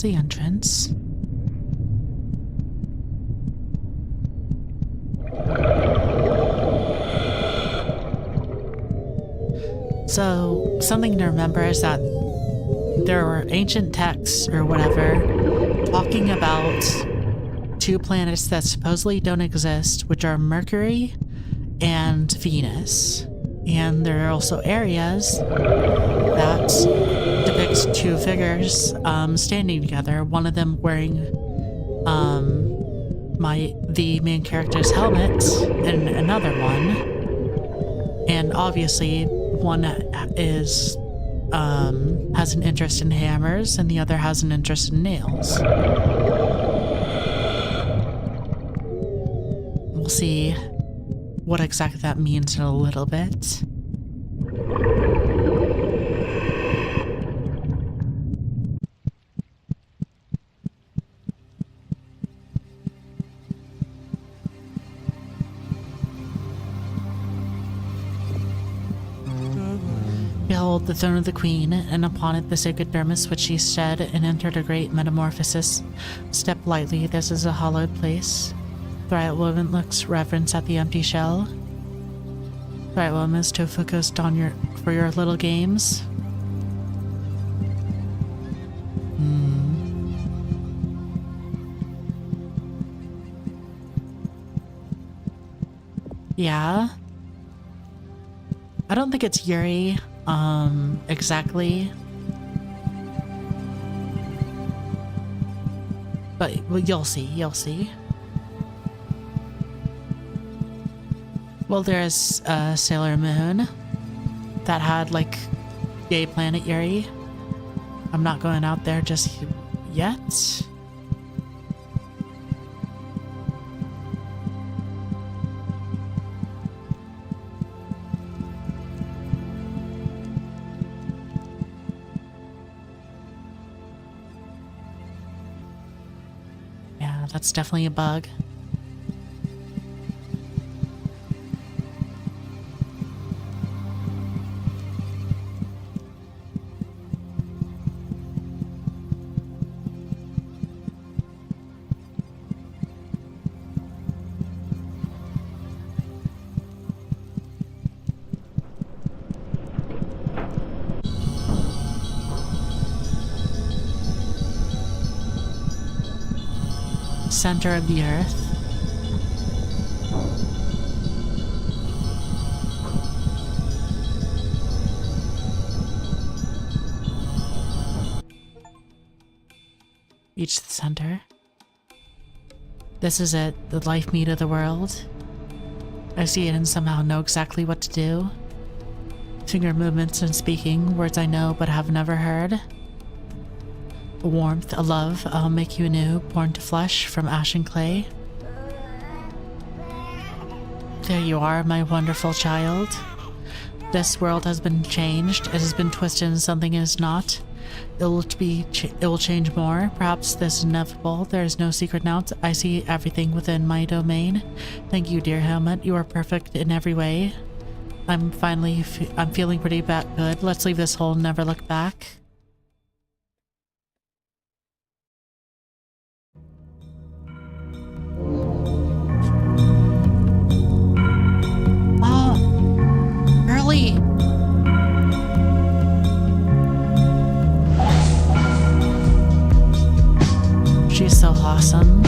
the entrance. So, something to remember is that there were ancient texts or whatever talking about two planets that supposedly don't exist, which are Mercury and Venus. And there are also areas that depicts two figures standing together, one of them wearing the main character's helmet and another one. And obviously one is has an interest in hammers and the other has an interest in nails. We'll see what exactly that means in a little bit. Behold the throne of the queen, and upon it the sacred dermis which she shed and entered a great metamorphosis. Step lightly, this is a hallowed place. The right woman looks reverence at the empty shell. The right woman is too focused on for your little games. Yeah. I don't think it's Yuri, exactly. But well, you'll see. Well, there's Sailor Moon that had, like, Gay Planet Yuri. I'm not going out there just yet. Yeah, that's definitely a bug. Center of the earth. Reach the center. This is it, the life meat of the world. I see it and somehow know exactly what to do. Finger movements and speaking, words I know but have never heard. A warmth, a love, I'll make you anew, born to flesh from ash and clay. There you are, my wonderful child. This world has been changed. It has been twisted into something it is not. It will change more. Perhaps this is inevitable. There is no secret now. I see everything within my domain. Thank you, dear helmet. You are perfect in every way. I'm feeling pretty good. Let's leave this hole and never look back. She's so awesome.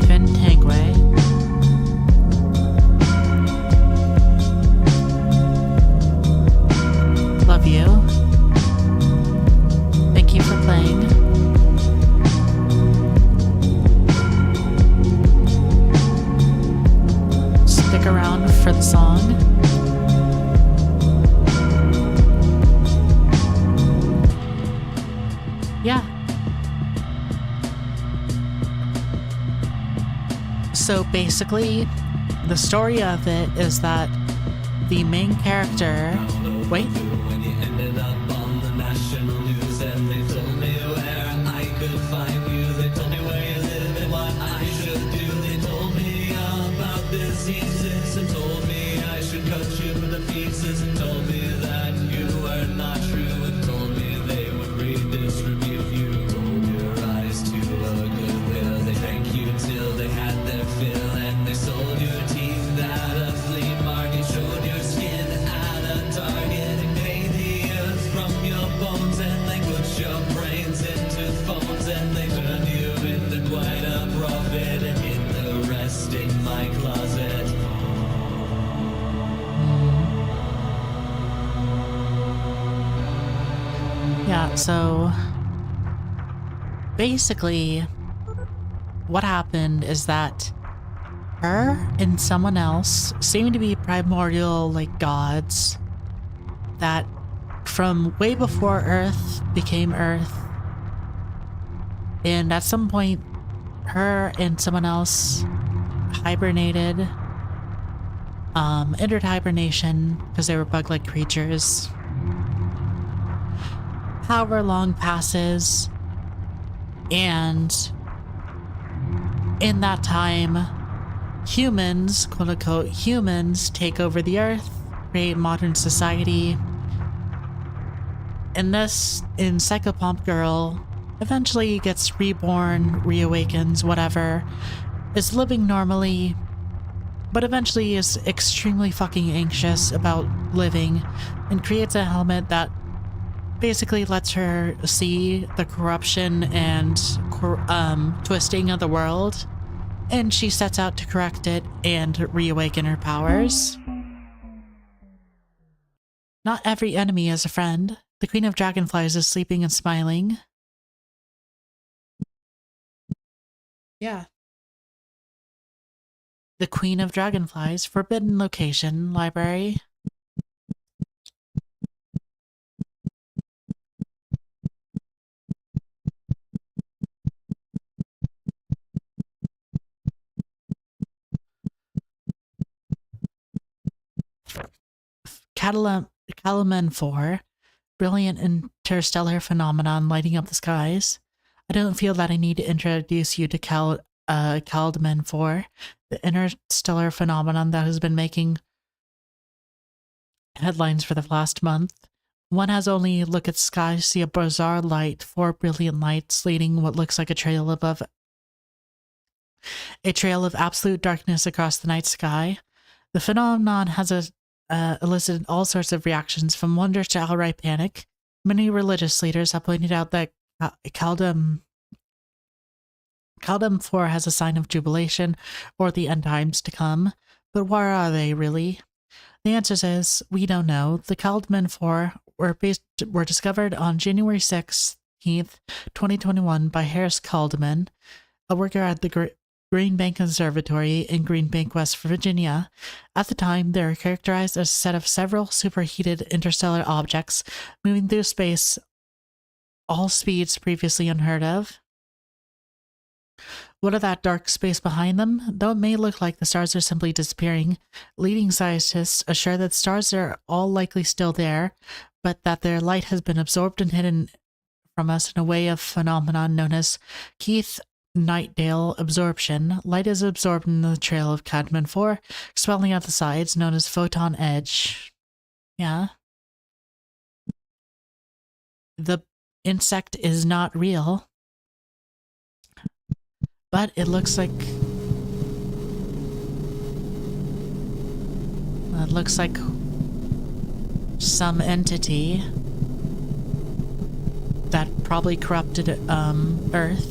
Ventangway. Love you. Thank you for playing. Stick around for the song. Yeah. So basically, the story of it is that the main character... Wait.
When you ended up on the national news and they told me where I could find you. They told me where you live and what I should do. They told me about diseases and told me I should cut you to pieces and told me that you were not true.
Yeah, so basically what happened is that her and someone else seem to be primordial like gods that from way before Earth became Earth. And at some point, her and someone else hibernated, entered hibernation because they were bug-like creatures. However long passes, and in that time, humans, quote-unquote humans, take over the Earth, create modern society. And this, in Psychopomp Girl, eventually gets reborn, reawakens, whatever, is living normally, but eventually is extremely fucking anxious about living and creates a helmet that basically lets her see the corruption and twisting of the world, and she sets out to correct it and reawaken her powers. Not every enemy is a friend. The Queen of Dragonflies is sleeping and smiling. Yeah. The Queen of Dragonflies, Forbidden Location, Library. Calaman 4, brilliant interstellar phenomenon lighting up the skies. I don't feel that I need to introduce you to Calaman 4, the interstellar phenomenon that has been making headlines for the last month. One has only look at sky, see a bizarre light, 4 brilliant lights leading what looks like a trail of absolute darkness across the night sky. The phenomenon has elicited all sorts of reactions, from wonder to outright panic. Many religious leaders have pointed out that Caldum 4 has a sign of jubilation or the end times to come. But where are they, really? The answer is, we don't know. The Caldman 4 were discovered on January 16th, 2021 by Harris Caldeman, a worker at the Green Bank Observatory in Green Bank, West Virginia. At the time, they were characterized as a set of several superheated interstellar objects moving through space, all speeds previously unheard of. What of that dark space behind them? Though it may look like the stars are simply disappearing, leading scientists assure that stars are all likely still there, but that their light has been absorbed and hidden from us in a way of phenomenon known as Keith Nightdale absorption. Light is absorbed in the trail of Cadman 4, expelling out the sides, known as photon edge. Yeah. The insect is not real, but it looks like some entity that probably corrupted Earth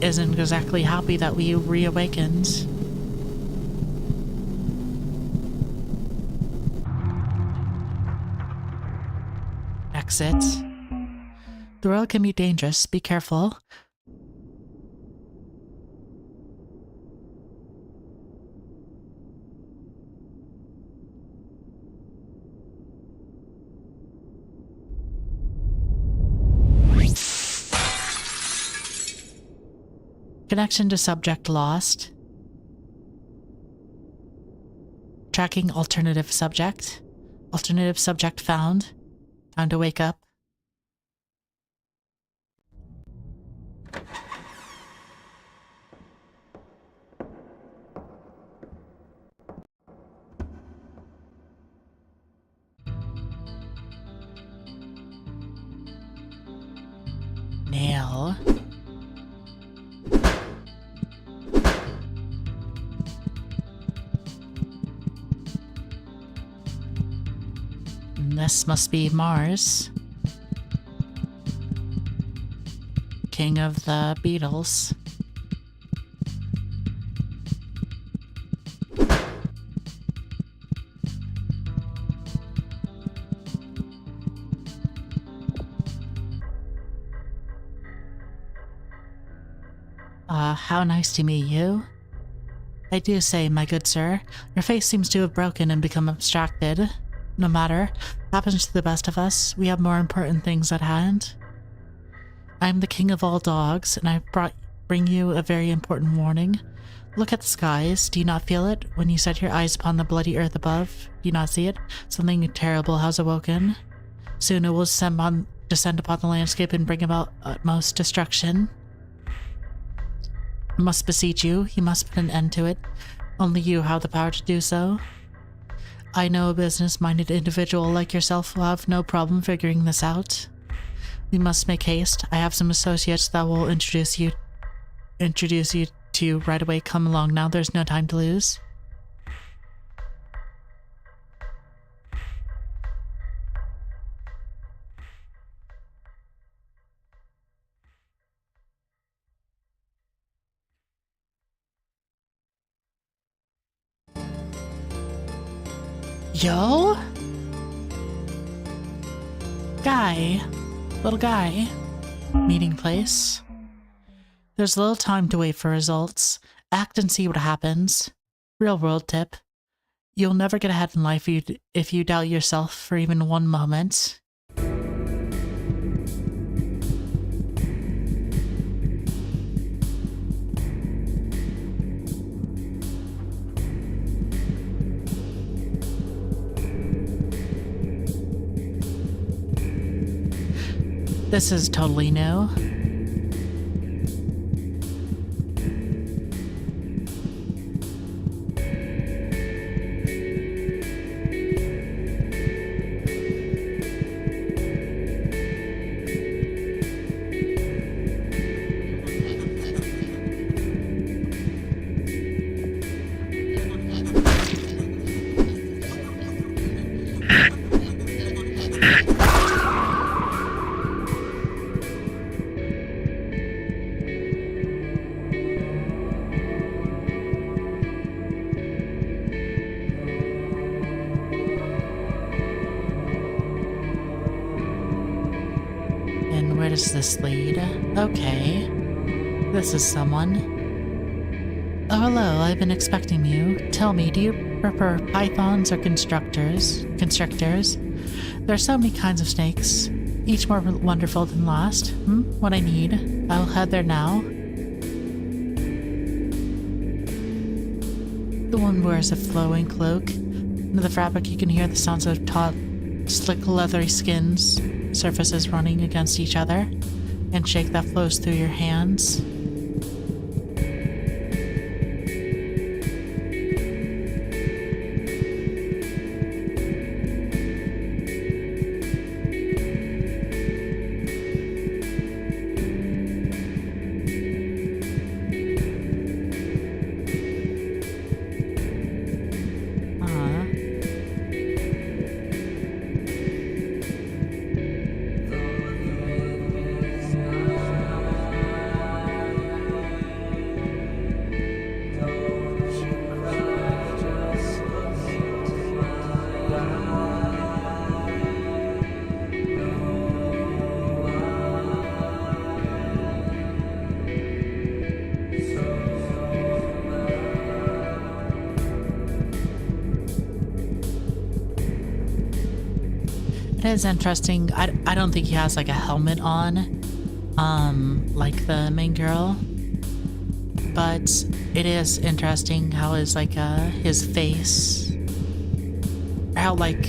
isn't exactly happy that we reawakened. Exit. The world can be dangerous. Be careful. Connection to subject lost. Tracking alternative subject. Alternative subject found. Time to wake up. Nail. This must be Mars, king of the Beatles. How nice to meet you. I do say, my good sir, your face seems to have broken and become abstracted. No matter, happens to the best of us, we have more important things at hand. I am the king of all dogs, and I bring you a very important warning. Look at the skies. Do you not feel it? When you set your eyes upon the bloody earth above, do you not see it? Something terrible has awoken. Soon it will descend upon the landscape and bring about utmost destruction. I must beseech you, you must put an end to it. Only you have the power to do so. I know a business-minded individual like yourself will have no problem figuring this out. We must make haste. I have some associates that will introduce you to you right away. Come along now, there's no time to lose. Yo? Guy. Little guy. Meeting place. There's little time to wait for results. Act and see what happens. Real world tip. You'll never get ahead in life if you doubt yourself for even one moment. This is totally new. Where does this lead? Okay. This is someone. Oh, hello, I've been expecting you. Tell me, do you prefer pythons or constrictors? There are so many kinds of snakes, each more wonderful than last. What I need. I'll head there now. The one wears a flowing cloak. Under the fabric you can hear the sounds of taut, slick leathery skins. Surfaces running against each other, and shake that flows through your hands. It is interesting. I don't think he has like a helmet on, like the main girl. But it is interesting how his his face, how like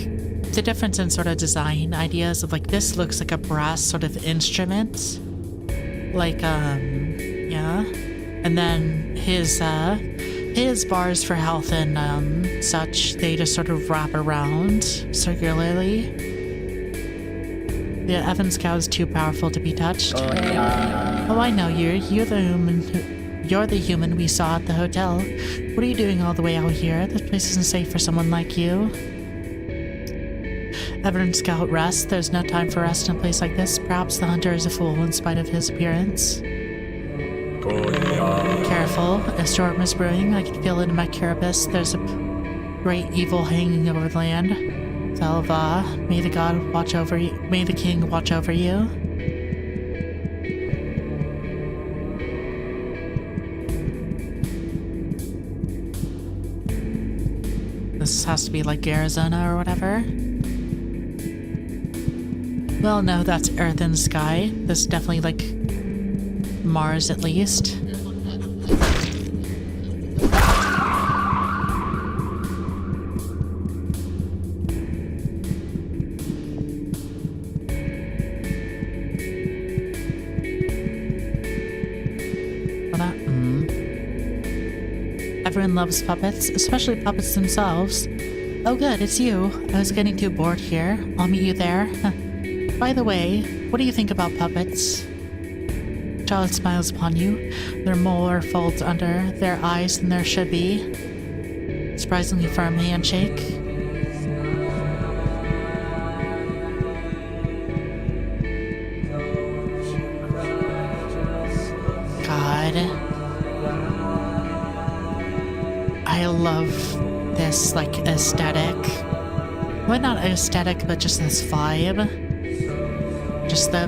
the difference in sort of design ideas of like this looks like a brass sort of instrument, like yeah, and then his bars for health and such, they just sort of wrap around circularly. The Evan Scout is too powerful to be touched. Oh, I know you. You're the human we saw at the hotel. What are you doing all the way out here? This place isn't safe for someone like you. Evan Scout, rest. There's no time for rest in a place like this. Perhaps the hunter is a fool in spite of his appearance. Careful. A storm is brewing. I can feel it in my carapace. There's a great evil hanging over the land. Salva, may the god watch over you. May the king watch over you. This has to be like Arizona or whatever. Well, no, that's Earth and Sky. This is definitely like Mars at least. Everyone loves puppets, especially puppets themselves. Oh good, it's you. I was getting too bored here. I'll meet you there. By the way, what do you think about puppets? Charlotte smiles upon you. There are more folds under their eyes than there should be. Surprisingly firm handshake. God. I love this, like, aesthetic. Well, not aesthetic, but just this vibe. Just the,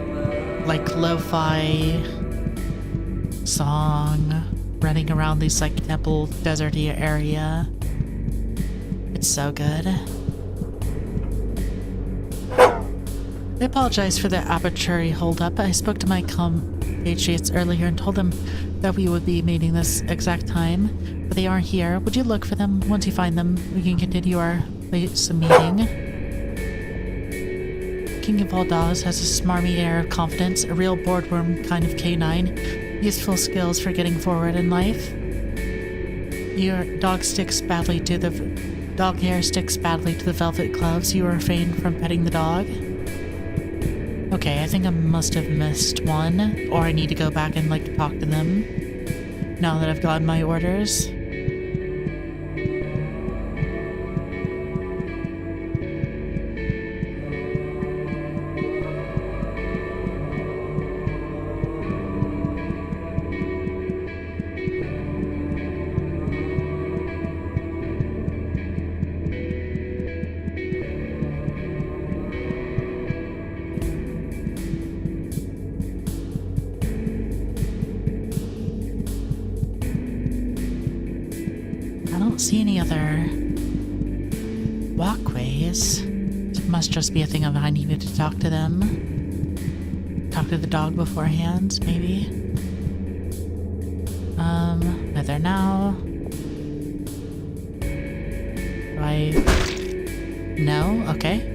like, lo-fi song running around this, like, temple deserty area. It's so good. I apologize for the arbitrary holdup. I spoke to my compatriots earlier and told them that we would be meeting this exact time, but they aren't here. Would you look for them? Once you find them, we can continue our place of meeting. King of all dogs has a smarmy air of confidence, a real boardworm kind of canine, useful skills for getting forward in life. Your dog hair sticks badly to the velvet gloves you refrained from petting the dog. Okay, I think I must have missed one, or I need to go back and, like, talk to them now that I've gotten my orders. I don't see any other walkways. It must just be a thing of I needed to talk to them. Talk to the dog beforehand, maybe. Are there now? No? Okay.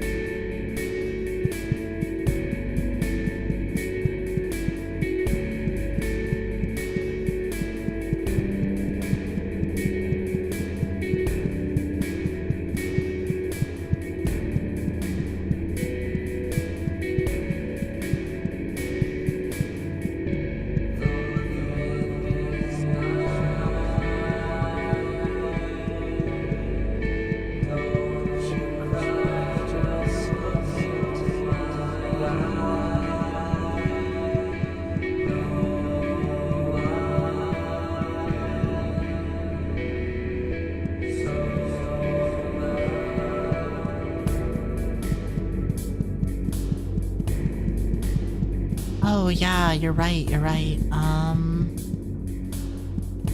Oh yeah, you're right.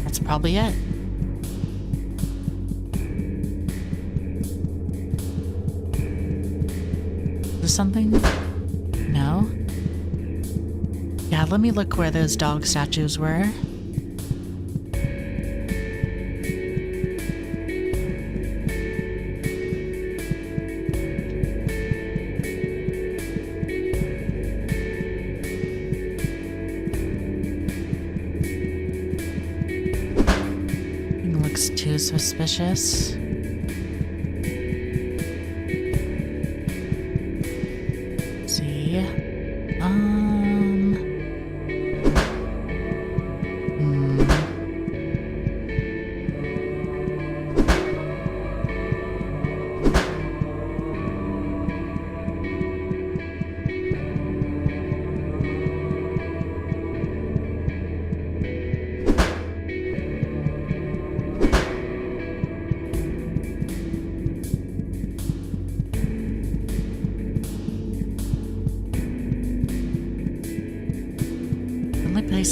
That's probably it. Is this something? No? Yeah, let me look where those dog statues were. Too suspicious. Let's see.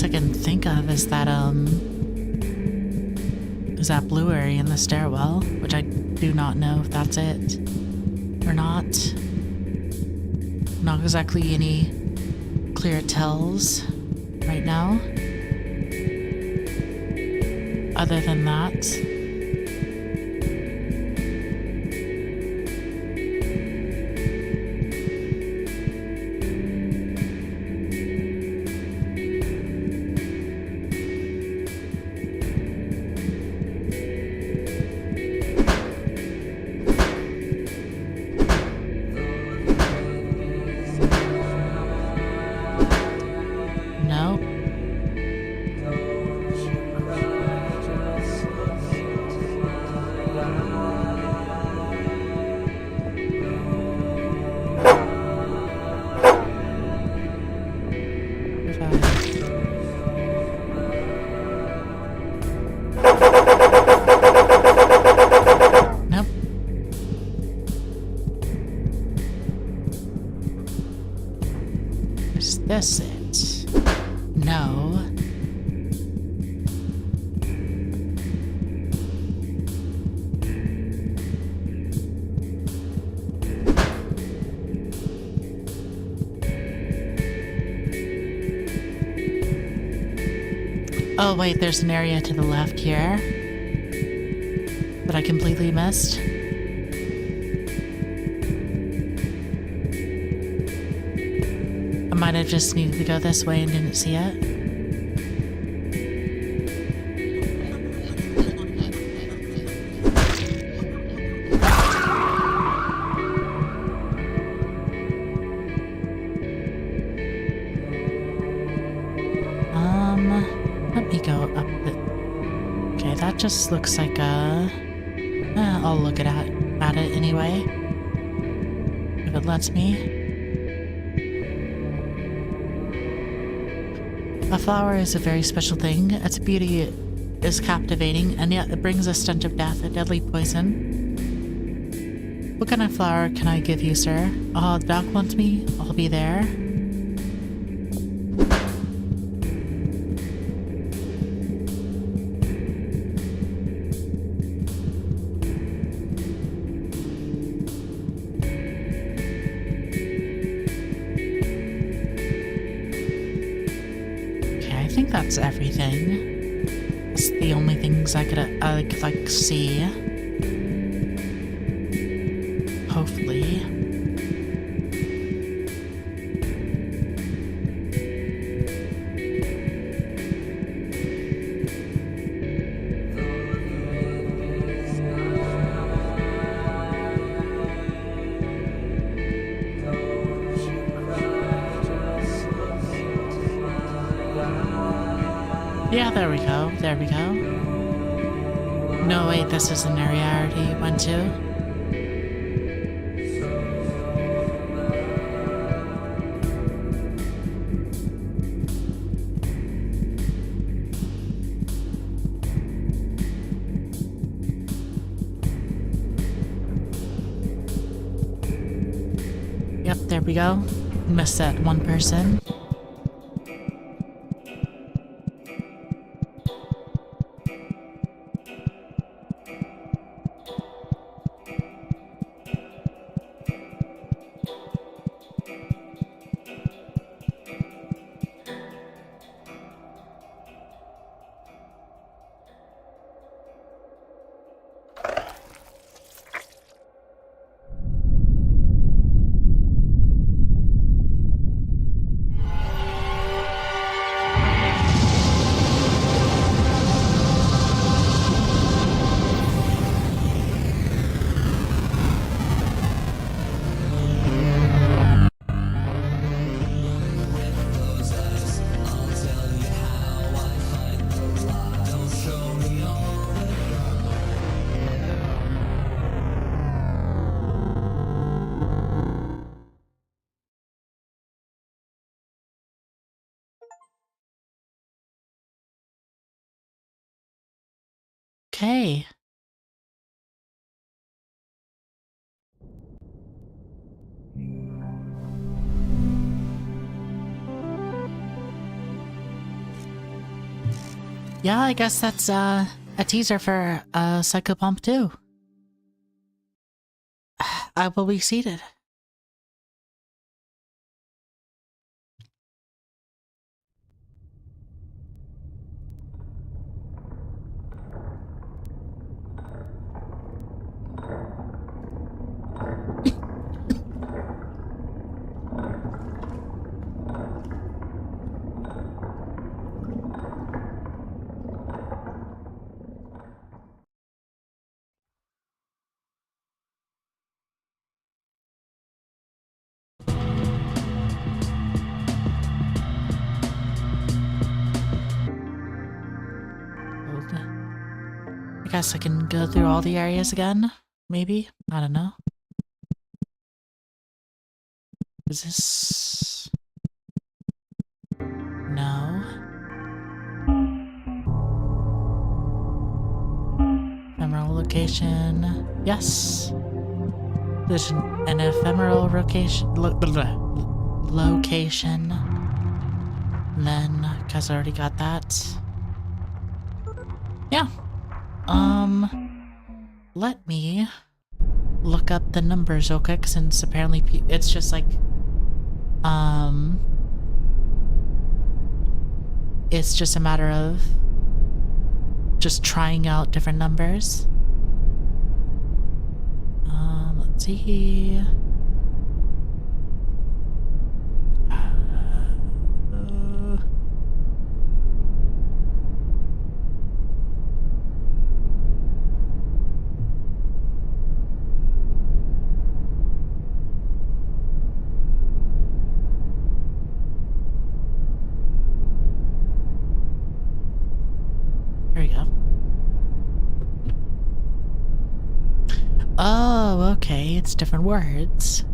I can think of is that is that blue area in the stairwell, which I do not know if that's it or not. Not exactly any clear tells right now. Other than that, no. Nope. Is this it? No. Oh wait, there's an area to the left here that I completely missed. I might have just needed to go this way and didn't see it. Let me go up the... Okay, that just looks like a... I'll look at it anyway. If it lets me. A flower is a very special thing. Its beauty is captivating, and yet it brings a stench of death, a deadly poison. What kind of flower can I give you, sir? Oh, the doc wants me? I'll be there. I think that's everything. That's the only things I could like see. Hopefully. Yeah, there we go. There we go. No, wait, this is an area I already went to. Yep, there we go. Missed that one person. Okay. Yeah, I guess that's a teaser for Psychopomp 2. I will be seated. I guess I can go through all the areas again, maybe? I don't know. Is this... No. Ephemeral location. Yes. There's an ephemeral location. Location. And then, because I already got that. Yeah. Let me look up the numbers real quick, since apparently it's just like, it's just a matter of just trying out different numbers. Let's see. Here we go. Oh, okay, it's different words.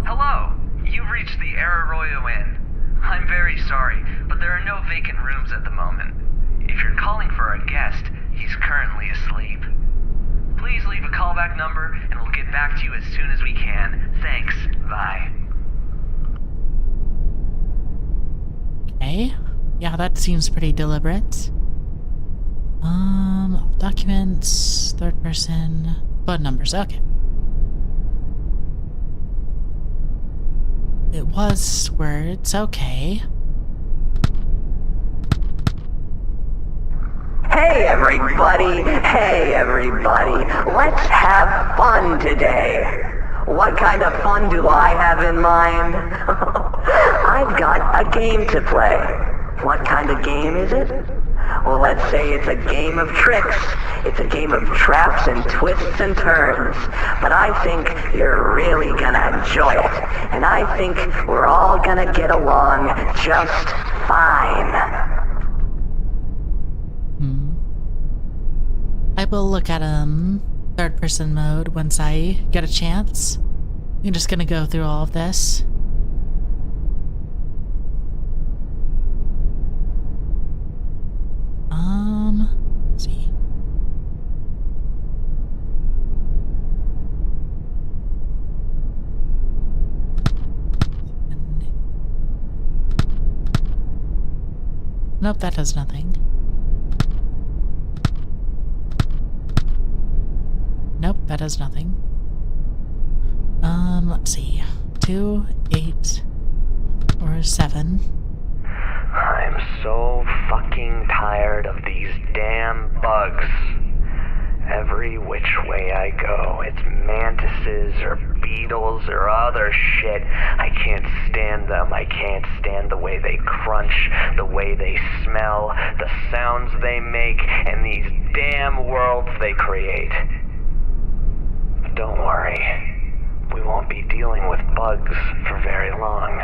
Hello, you've reached the Arroyo Inn. I'm very sorry, but there are no vacant rooms at the moment. If you're calling for a guest, he's currently asleep. Please leave a callback number and we'll get back to you as soon as we can. Thanks, bye.
Okay. Yeah, that seems pretty deliberate. Documents, third person, phone numbers, okay. It was words, okay.
Hey everybody, let's have fun today. What kind of fun do I have in mind? I've got a game to play. What kind of game is it? Well, let's say it's a game of tricks. It's a game of traps and twists and turns. But I think you're really gonna enjoy it. And I think we're all gonna get along just fine.
I will look at third person mode once I get a chance. I'm just gonna go through all of this. Let's see. Nope, that does nothing. Nope, that does nothing. Let's see. 2, 8, or 7.
I'm so fucking tired of these damn bugs. Every which way I go, it's mantises or beetles or other shit. I can't stand them. I can't stand the way they crunch, the way they smell, the sounds they make, and these damn worlds they create. But don't worry. We won't be dealing with bugs for very long.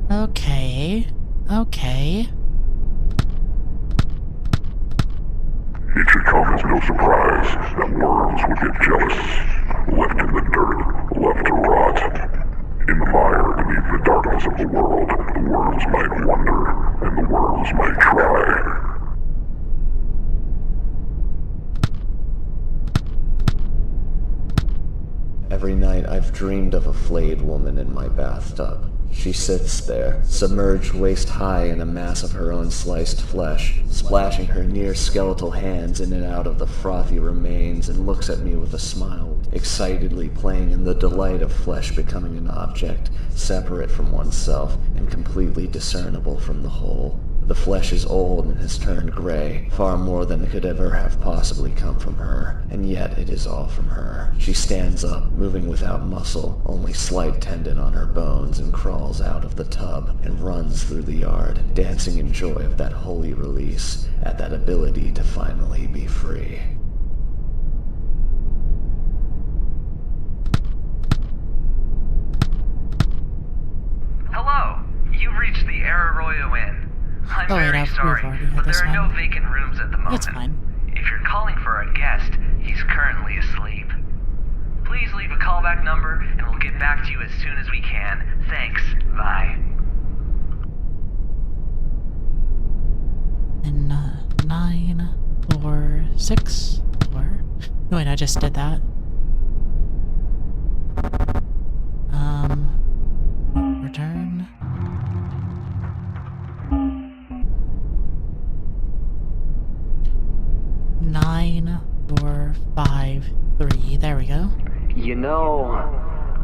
Okay. Okay.
It should come as no surprise that worms would get jealous. Left in the dirt, left to rot. In the mire beneath the darkness of the world, the worms might wonder, and the worms might try.
Every night I
I've dreamed of a flayed woman in my bathtub. She sits there, submerged waist-high in a mass of her own sliced flesh, splashing her near-skeletal hands in and out of the frothy remains, and looks at me with a smile, excitedly playing in the delight of flesh becoming an object, separate from oneself and completely discernible from the whole. The flesh is old and has turned gray, far more than could ever have possibly come from her, and yet it is all from her. She stands up, moving without muscle, only slight tendon on her bones, and crawls out of the tub and runs through the yard, dancing in joy of that holy release, at that ability to finally be free.
Hello, you've reached the Arroyo Inn. I'm
Oh, wait,
very
we've
sorry,
already had
but
this
there are no
one.
vacant rooms at the moment.
That's fine.
If you're calling for a guest, he's currently asleep. Please leave a callback number, and we'll get back to you as soon as we can. Thanks. Bye.
And 9, 4, 6, 4. No, wait, I just did that. Return. Nine, 4, 5, 3. There we go.
You know,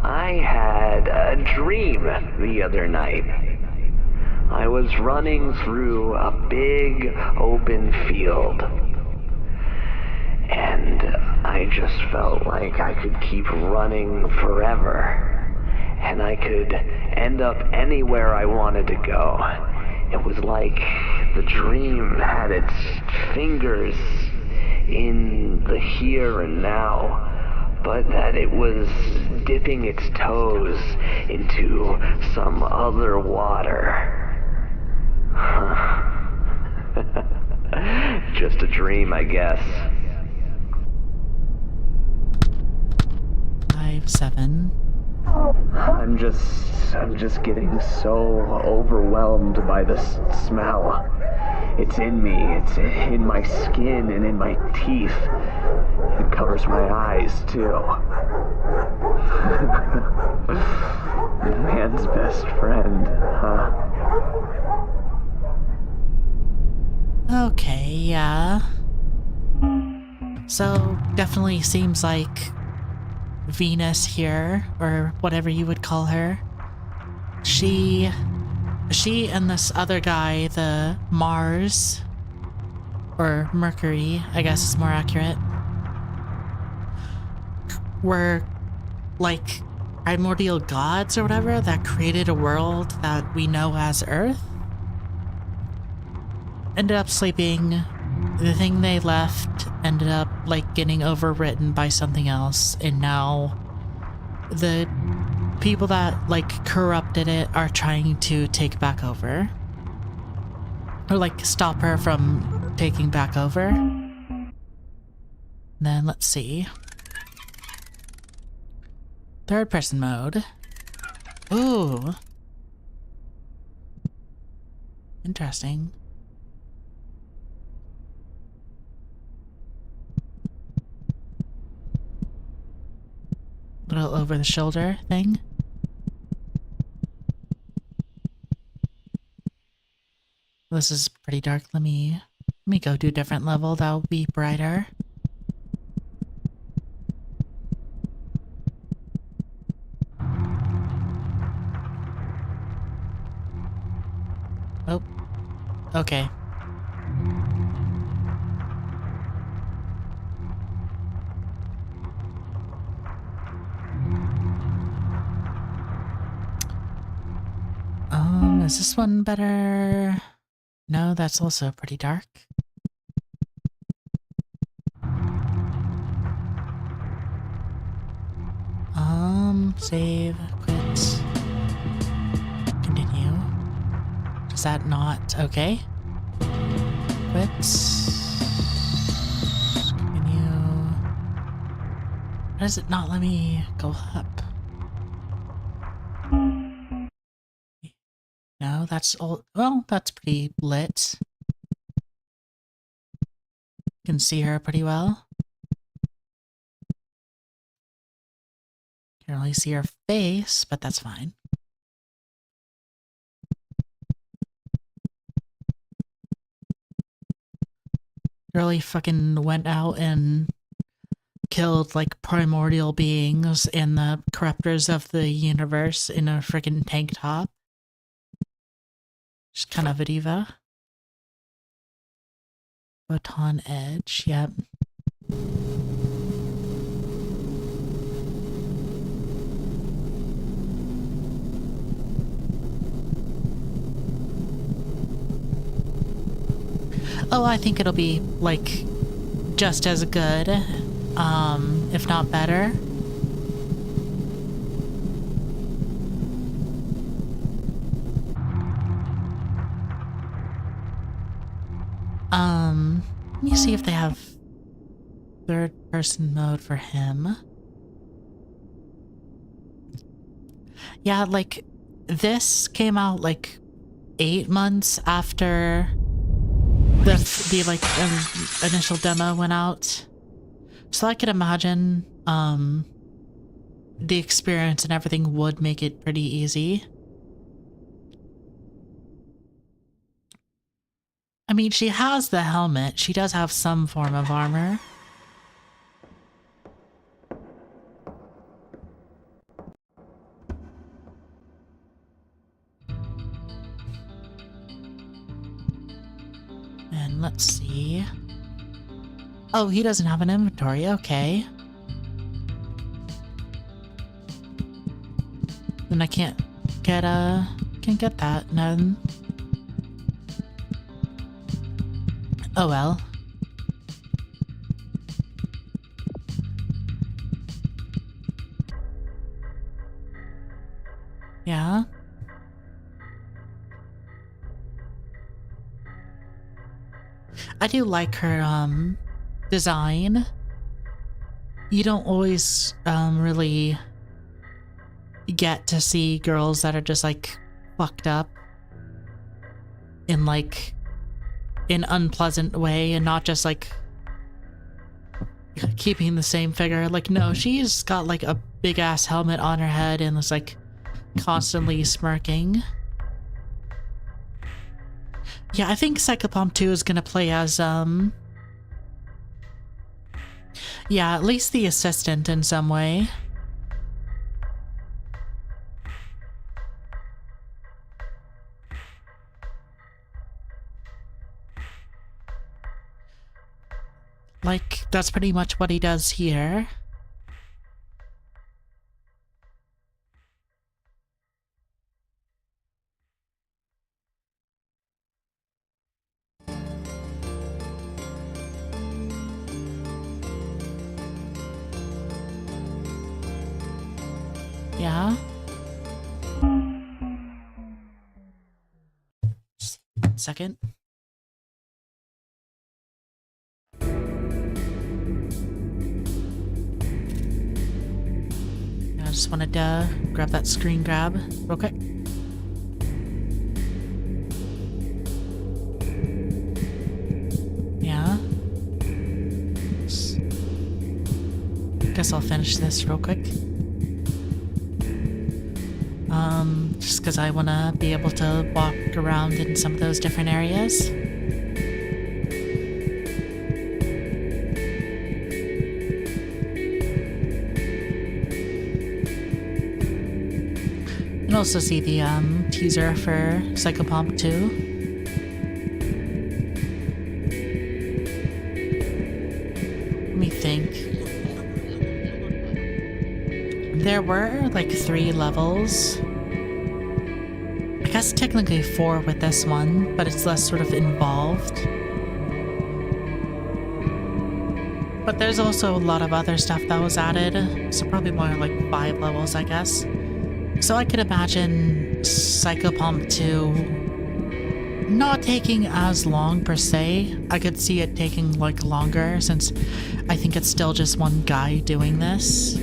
I had a dream the other night. I was running through a big open field, and I just felt like I could keep running forever, and I could end up anywhere I wanted to go. It was like the dream had its fingers in the here and now, but that it was dipping its toes into some other water. Just a dream, I guess.
5, 7.
I'm just getting so overwhelmed by the smell. It's in me, it's in my skin and in my teeth. It covers my eyes, too. Man's best friend, huh?
Okay, yeah. So, definitely seems like Venus here, or whatever you would call her. She and this other guy, the Mars, or Mercury, I guess is more accurate, were like primordial gods or whatever that created a world that we know as Earth. Ended up sleeping. The thing they left ended up like getting overwritten by something else, and now the people that like corrupted it are trying to take back over, or like stop her from taking back over. Then let's see, third person mode. Ooh, interesting. Little over the shoulder thing. This is pretty dark. Let me go to a different level. That'll be brighter. Oh. Okay. Is this one better? No, that's also pretty dark. Save, quit, continue. Is that not okay? Quit, continue. Why does it not let me go up? No, that's all. Well, that's pretty lit. Can see her pretty well. can only see her face, but that's fine. Really fucking went out and killed like primordial beings and the corruptors of the universe in a freaking tank top. Just kind of a diva. Photon Edge, yep. Oh, I think it'll be, like, just as good, if not better. Let me see if they have third-person mode for him. Yeah, like, this came out, like, 8 months after the like initial demo went out, so I could imagine the experience and everything would make it pretty easy. I mean, she has the helmet. She does have some form of armor. And let's see. Oh, he doesn't have an inventory. Okay. Then I can't get that. No. Oh well. Yeah. I do like her design. You don't always really get to see girls that are just like fucked up in like an unpleasant way and not just like keeping the same figure. Like, no, she's got like a big ass helmet on her head and is like constantly smirking. Yeah, I think Psychopomp 2 is gonna play as yeah, at least the assistant in some way. Like, that's pretty much what he does here. Yeah. Just 1 second. I just wanted to grab that screen grab real quick. Yeah. Guess I'll finish this real quick. Just because I want to be able to walk around in some of those different areas. And also see the teaser for Psychopomp 2. Let me think. There were like 3 levels. I guess technically 4 with this one, but it's less sort of involved. But there's also a lot of other stuff that was added, so probably more like 5 levels, I guess. So I could imagine Psychopomp 2 not taking as long per se. I could see it taking like longer since I think it's still just one guy doing this.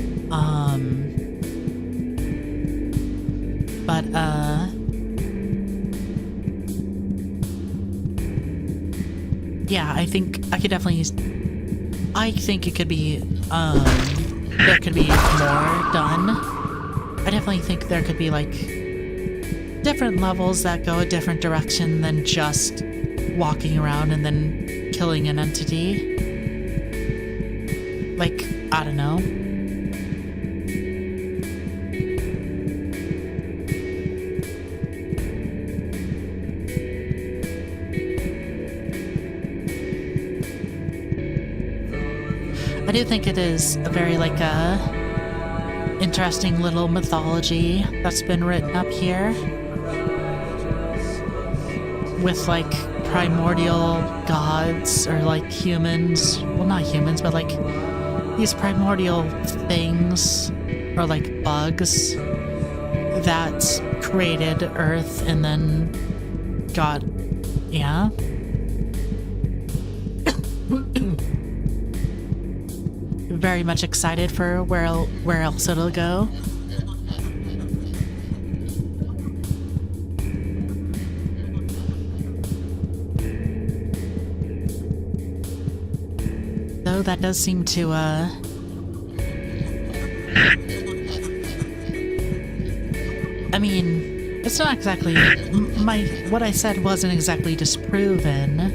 Yeah, I think I could definitely I think it could be there could be more done. definitely think there could be like different levels that go a different direction than just walking around and then killing an entity. Like, I don't know. I do think it is a very like interesting little mythology that's been written up here with like primordial gods or like humans, well not humans, but like these primordial things or like bugs that created Earth and then got, yeah. Very much excited for where else it'll go. Though that does seem to I mean, it's not exactly what I said wasn't exactly disproven.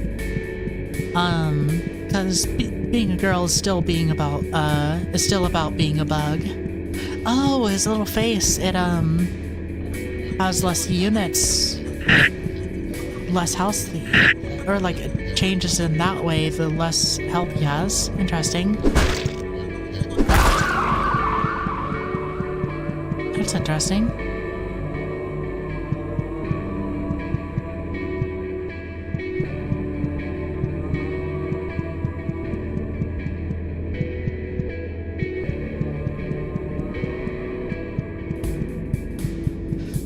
Because being a girl is still about being a bug. Oh, his little face, it has less units, less healthy, or like it changes in that way the less health he has. Interesting. That's interesting.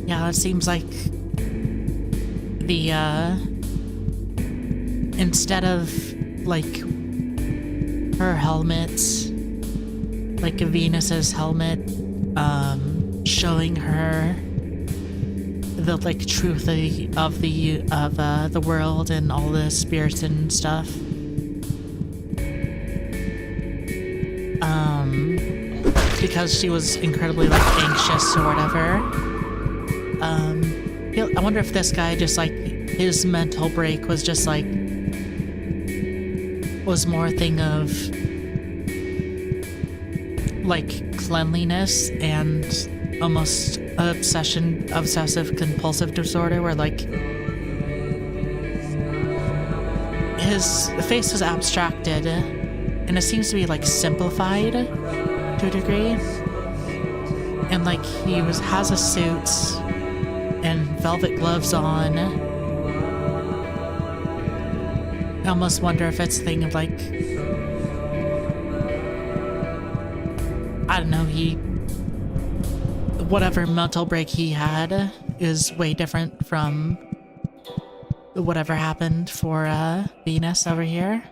Yeah, it seems like the, instead of, like, her helmet, like Venus's helmet, showing her the, like, truth of the world and all the spirits and stuff. Because she was incredibly, like, anxious or whatever. I wonder if this guy just like his mental break was just like was more a thing of like cleanliness and almost obsessive compulsive disorder where like his face was abstracted and it seems to be like simplified to a degree. And like he has a suit and velvet gloves on. I almost wonder if it's a thing of like, I don't know, whatever mental break he had is way different from whatever happened for Venus over here.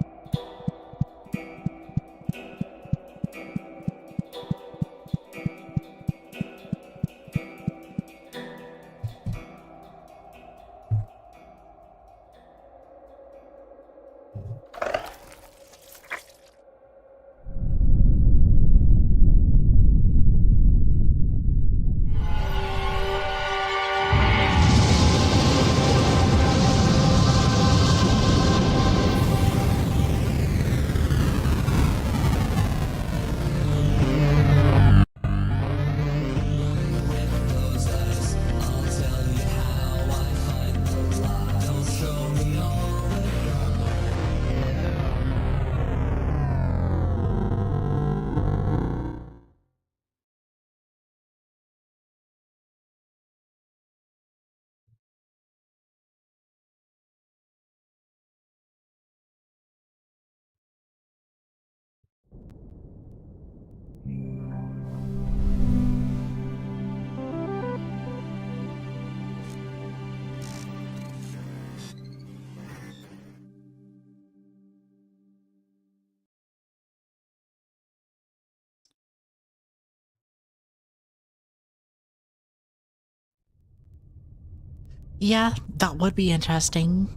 Yeah, that would be interesting.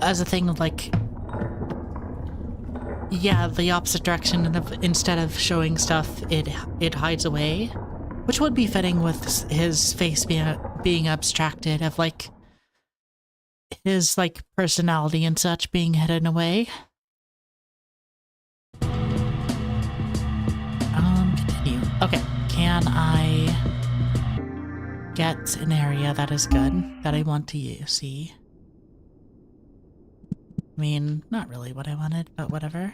As a thing of like, Yeah, the opposite direction, and instead of showing stuff, it hides away, which would be fitting with his face being abstracted, of like his like personality and such being hidden away. Continue. Okay, can I get an area that is good that I want to see? I mean, not really what I wanted, but whatever.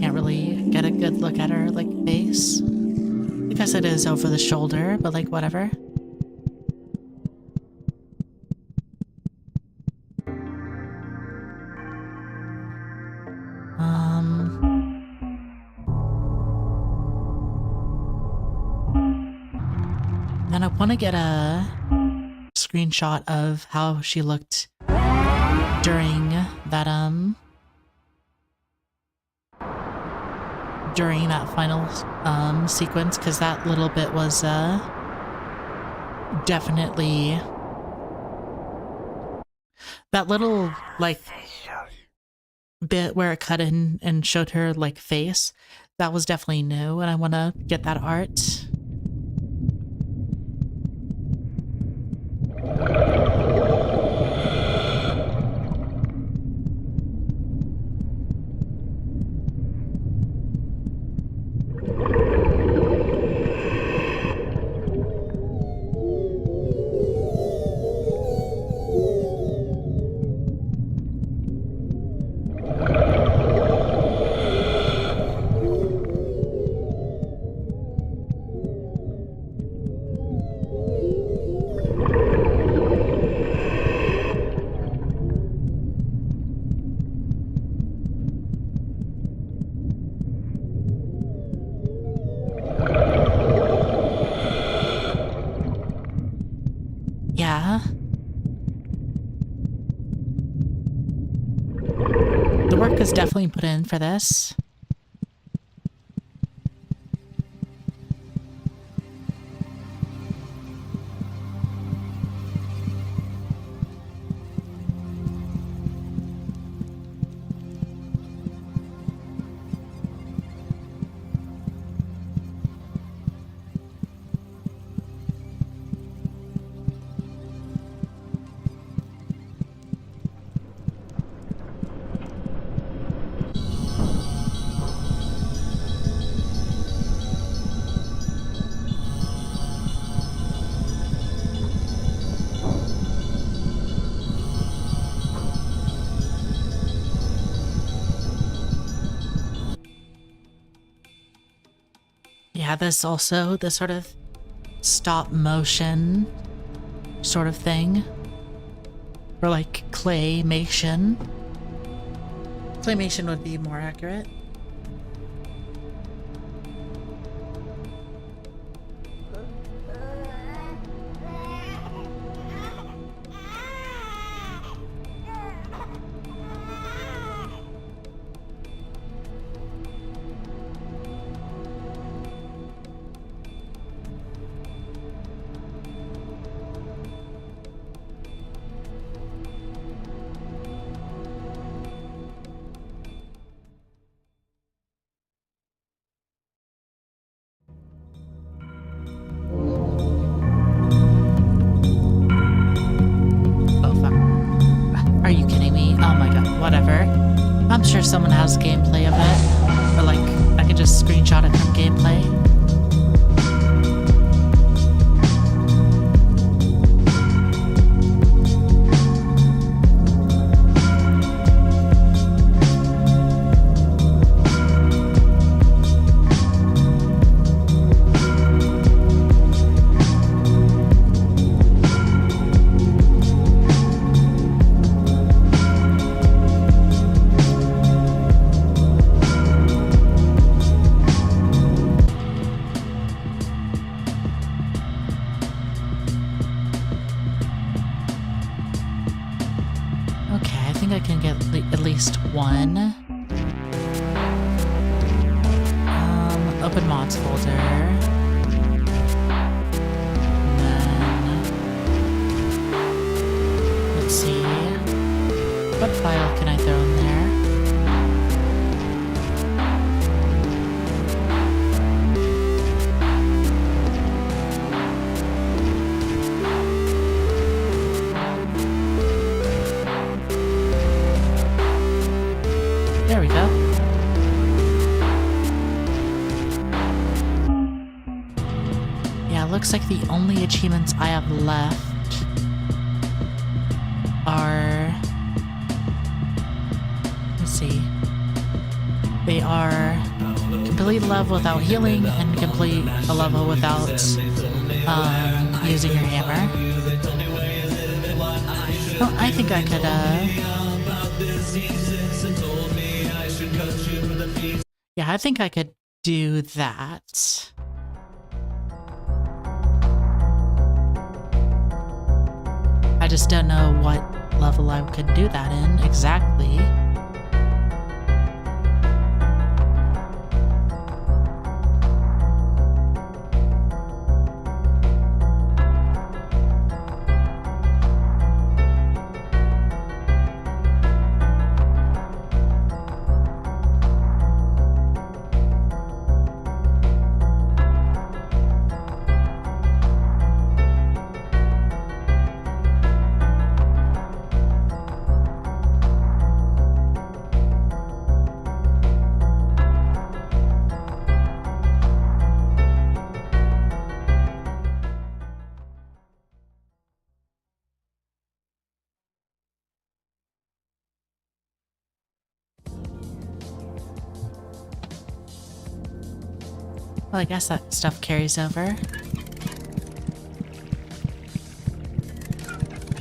Can't really get a good look at her, like, face. I guess it is over the shoulder, but like, whatever. Then I want to get a screenshot of how she looked during that final sequence, because that little bit was definitely that little like bit where it cut in and showed her like face. That was definitely new, and I want to get that art. Yeah. The work is definitely put in for this. Yeah, this also, this sort of stop motion sort of thing. Or like claymation. Claymation would be more accurate. I'm sure someone has gameplay of it, or like I could just screenshot it from gameplay. one. Open mods folder. And then, let's see. What file can I throw in there? There we go. Yeah, looks like the only achievements I have left are... Let's see. They are complete a level without healing and complete a level without using your hammer. Well, I think I could, yeah, I think I could do that. I just don't know what level I could do that in exactly. Well, I guess that stuff carries over.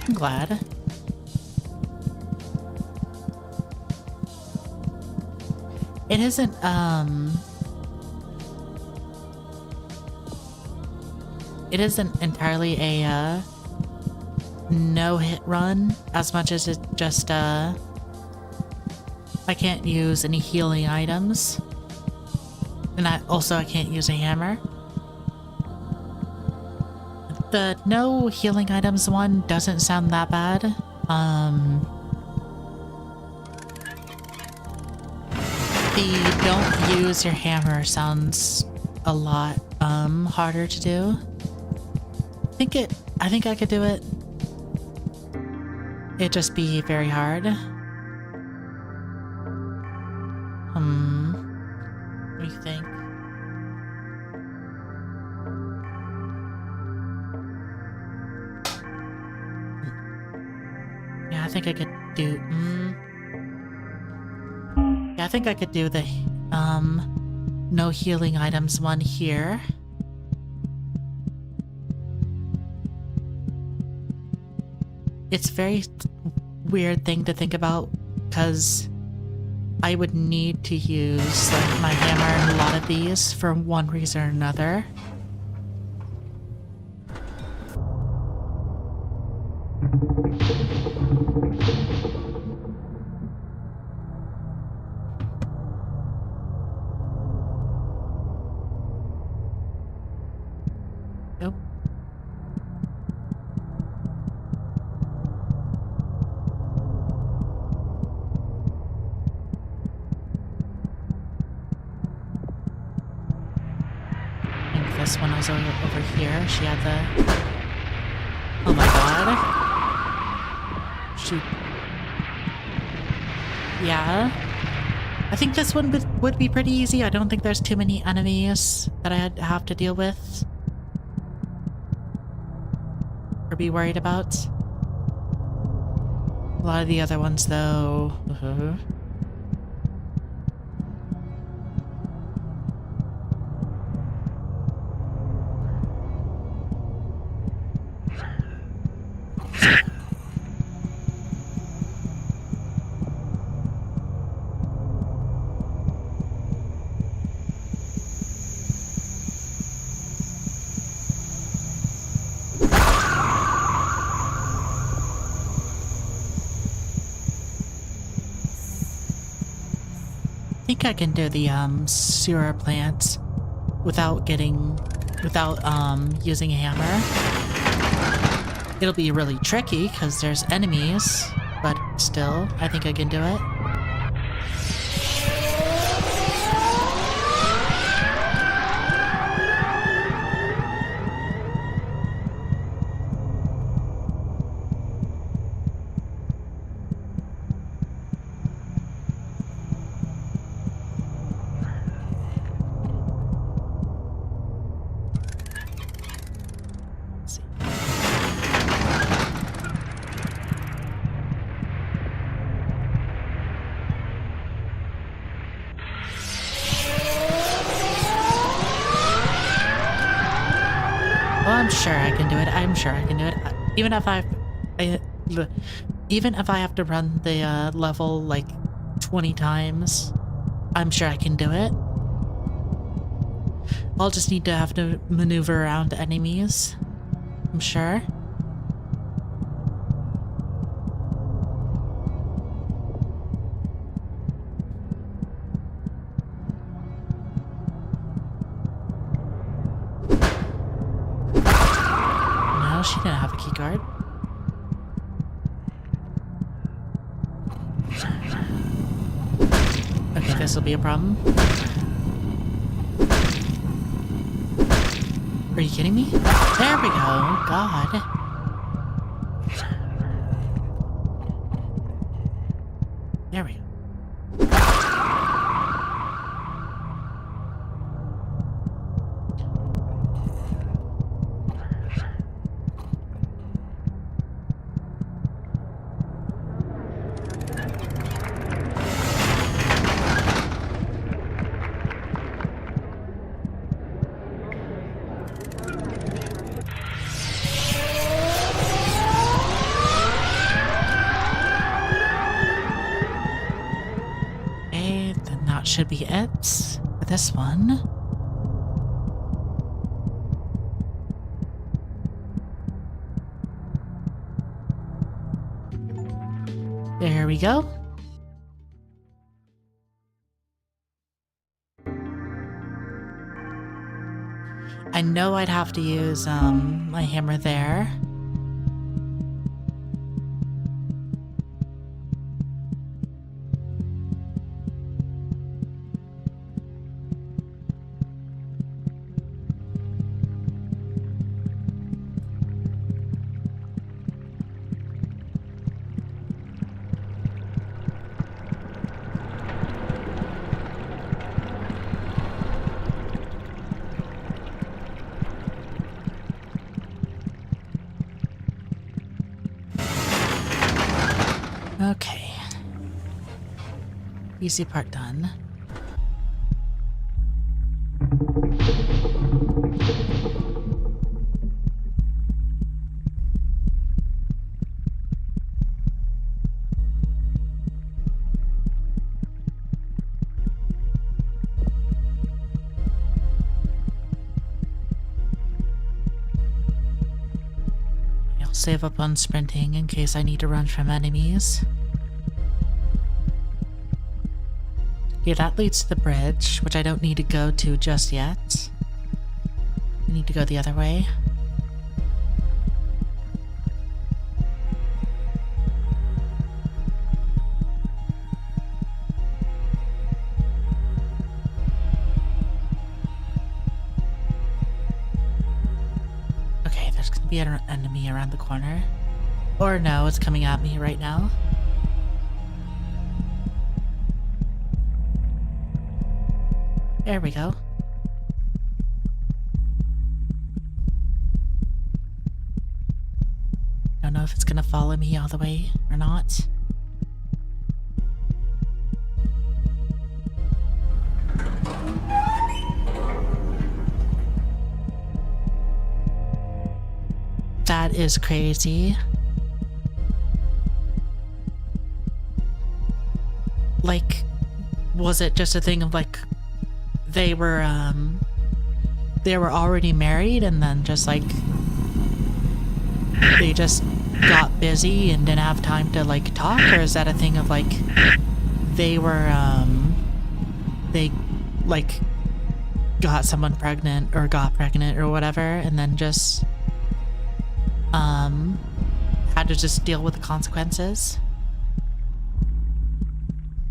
I'm glad. It isn't, it isn't entirely a, no-hit run, as much as it just, I can't use any healing items. And I can't use a hammer. The no healing items one doesn't sound that bad. The don't use your hammer sounds a lot harder to do. I think I could do it. It'd just be very hard. What do you think? Yeah, I think I could do, yeah, I think I could do the, no healing items one here. It's a very weird thing to think about, because I would need to use like my hammer in a lot of these for one reason or another. Nope. This one was over here. She had the... Oh my god. Shoot. Yeah. I think this one would be pretty easy. I don't think there's too many enemies that I'd have to deal with. Or be worried about. A lot of the other ones, though... think I can do the sewer plant without using a hammer. It'll be really tricky because there's enemies, but still, I think I can do it. I'm sure I can do it. I'm sure I can do it. Even if I have to run the level like 20 times, I'm sure I can do it. I'll just need to have to maneuver around enemies, I'm sure. She didn't have a keycard. Okay, this will be a problem. Are you kidding me? There we go. God. There we go. Should be it for this one. There we go. I know I'd have to use my hammer there. Okay. Easy part done. I'll save up on sprinting in case I need to run from enemies. Yeah, that leads to the bridge, which I don't need to go to just yet. I need to go the other way. Okay, there's gonna be an enemy around the corner. Or no, it's coming at me right now. There we go. Don't know if it's gonna follow me all the way or not. That is crazy. Like, was it just a thing of like they were already married and then just like they just got busy and didn't have time to like talk, or is that a thing of like they were they like got someone pregnant or got pregnant or whatever, and then just had to just deal with the consequences.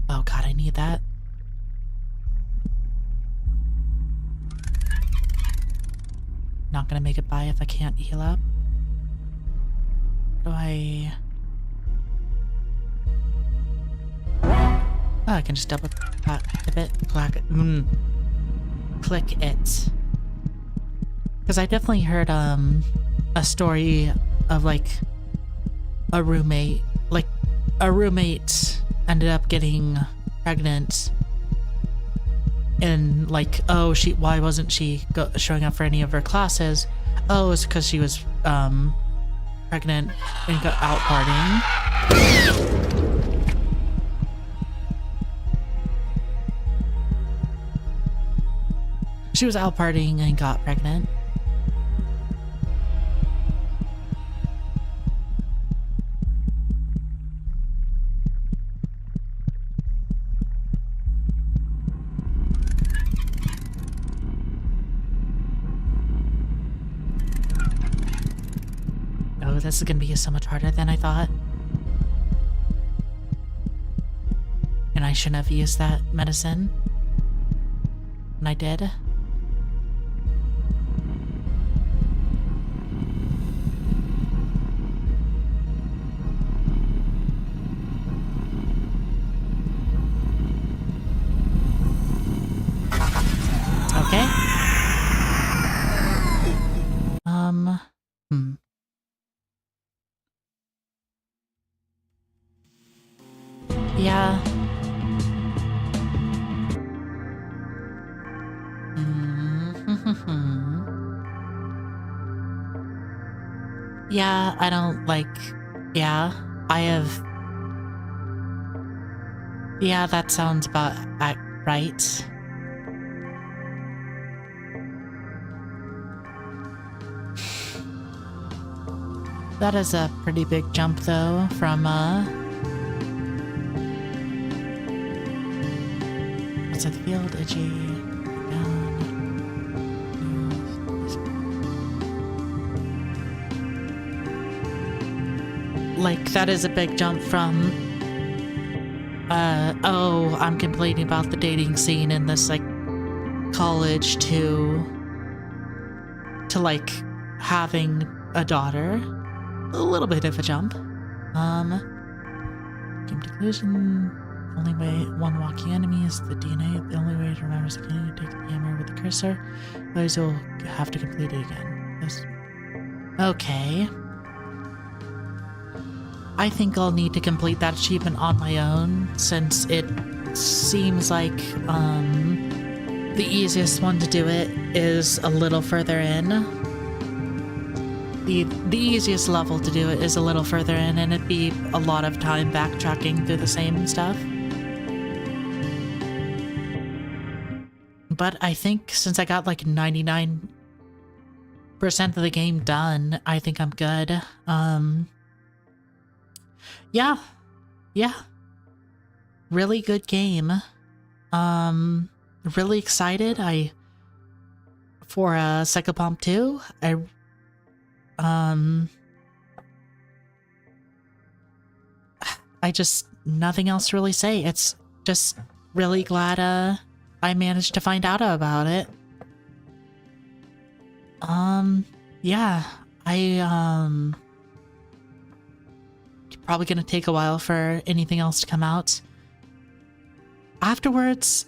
Oh god, I need that. Not gonna make it by if I can't heal up. How do I... Oh, I can just double tip it, click it. Because I definitely heard a story of like a roommate ended up getting pregnant, and like, oh, why wasn't she showing up for any of her classes? Oh, it's because she was pregnant and got out partying. She was out partying and got pregnant. Oh, this is gonna be so much harder than I thought. And I shouldn't have used that medicine. And I did. Okay. Yeah. Yeah, I don't like... Yeah, I have... Yeah, that sounds about right. That is a pretty big jump, though, from, outside the field, itchy, down. Like, that is a big jump from, oh, I'm complaining about the dating scene in this, like, college to like, having a daughter. A little bit of a jump. Came to conclusion. Only way one walking enemy is the DNA. The only way to remember is to take the hammer with the cursor. Otherwise you'll have to complete it again. Okay. I think I'll need to complete that achievement on my own, since it seems like the easiest one to do it is a little further in. The easiest level to do it is a little further in, and it'd be a lot of time backtracking through the same stuff. But I think since I got like 99% of the game done, I think I'm good. Yeah. Really good game. Really excited. For Psychopomp 2, I just, nothing else to really say. It's just really glad I managed to find out about it. Yeah, probably gonna take a while for anything else to come out. Afterwards,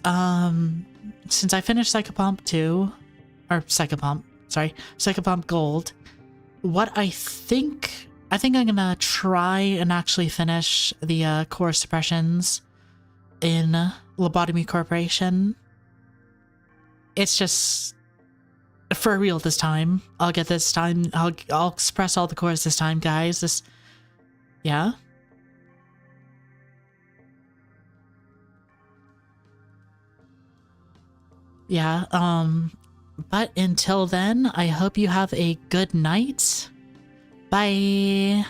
since I finished Psychopomp 2, or Psychopomp Gold, what I think I'm gonna try and actually finish the core suppressions in Lobotomy Corporation. It's just for real this time. I'll get this time. I'll suppress all the cores this time, guys. Yeah. Yeah, but until then, I hope you have a good night. Bye.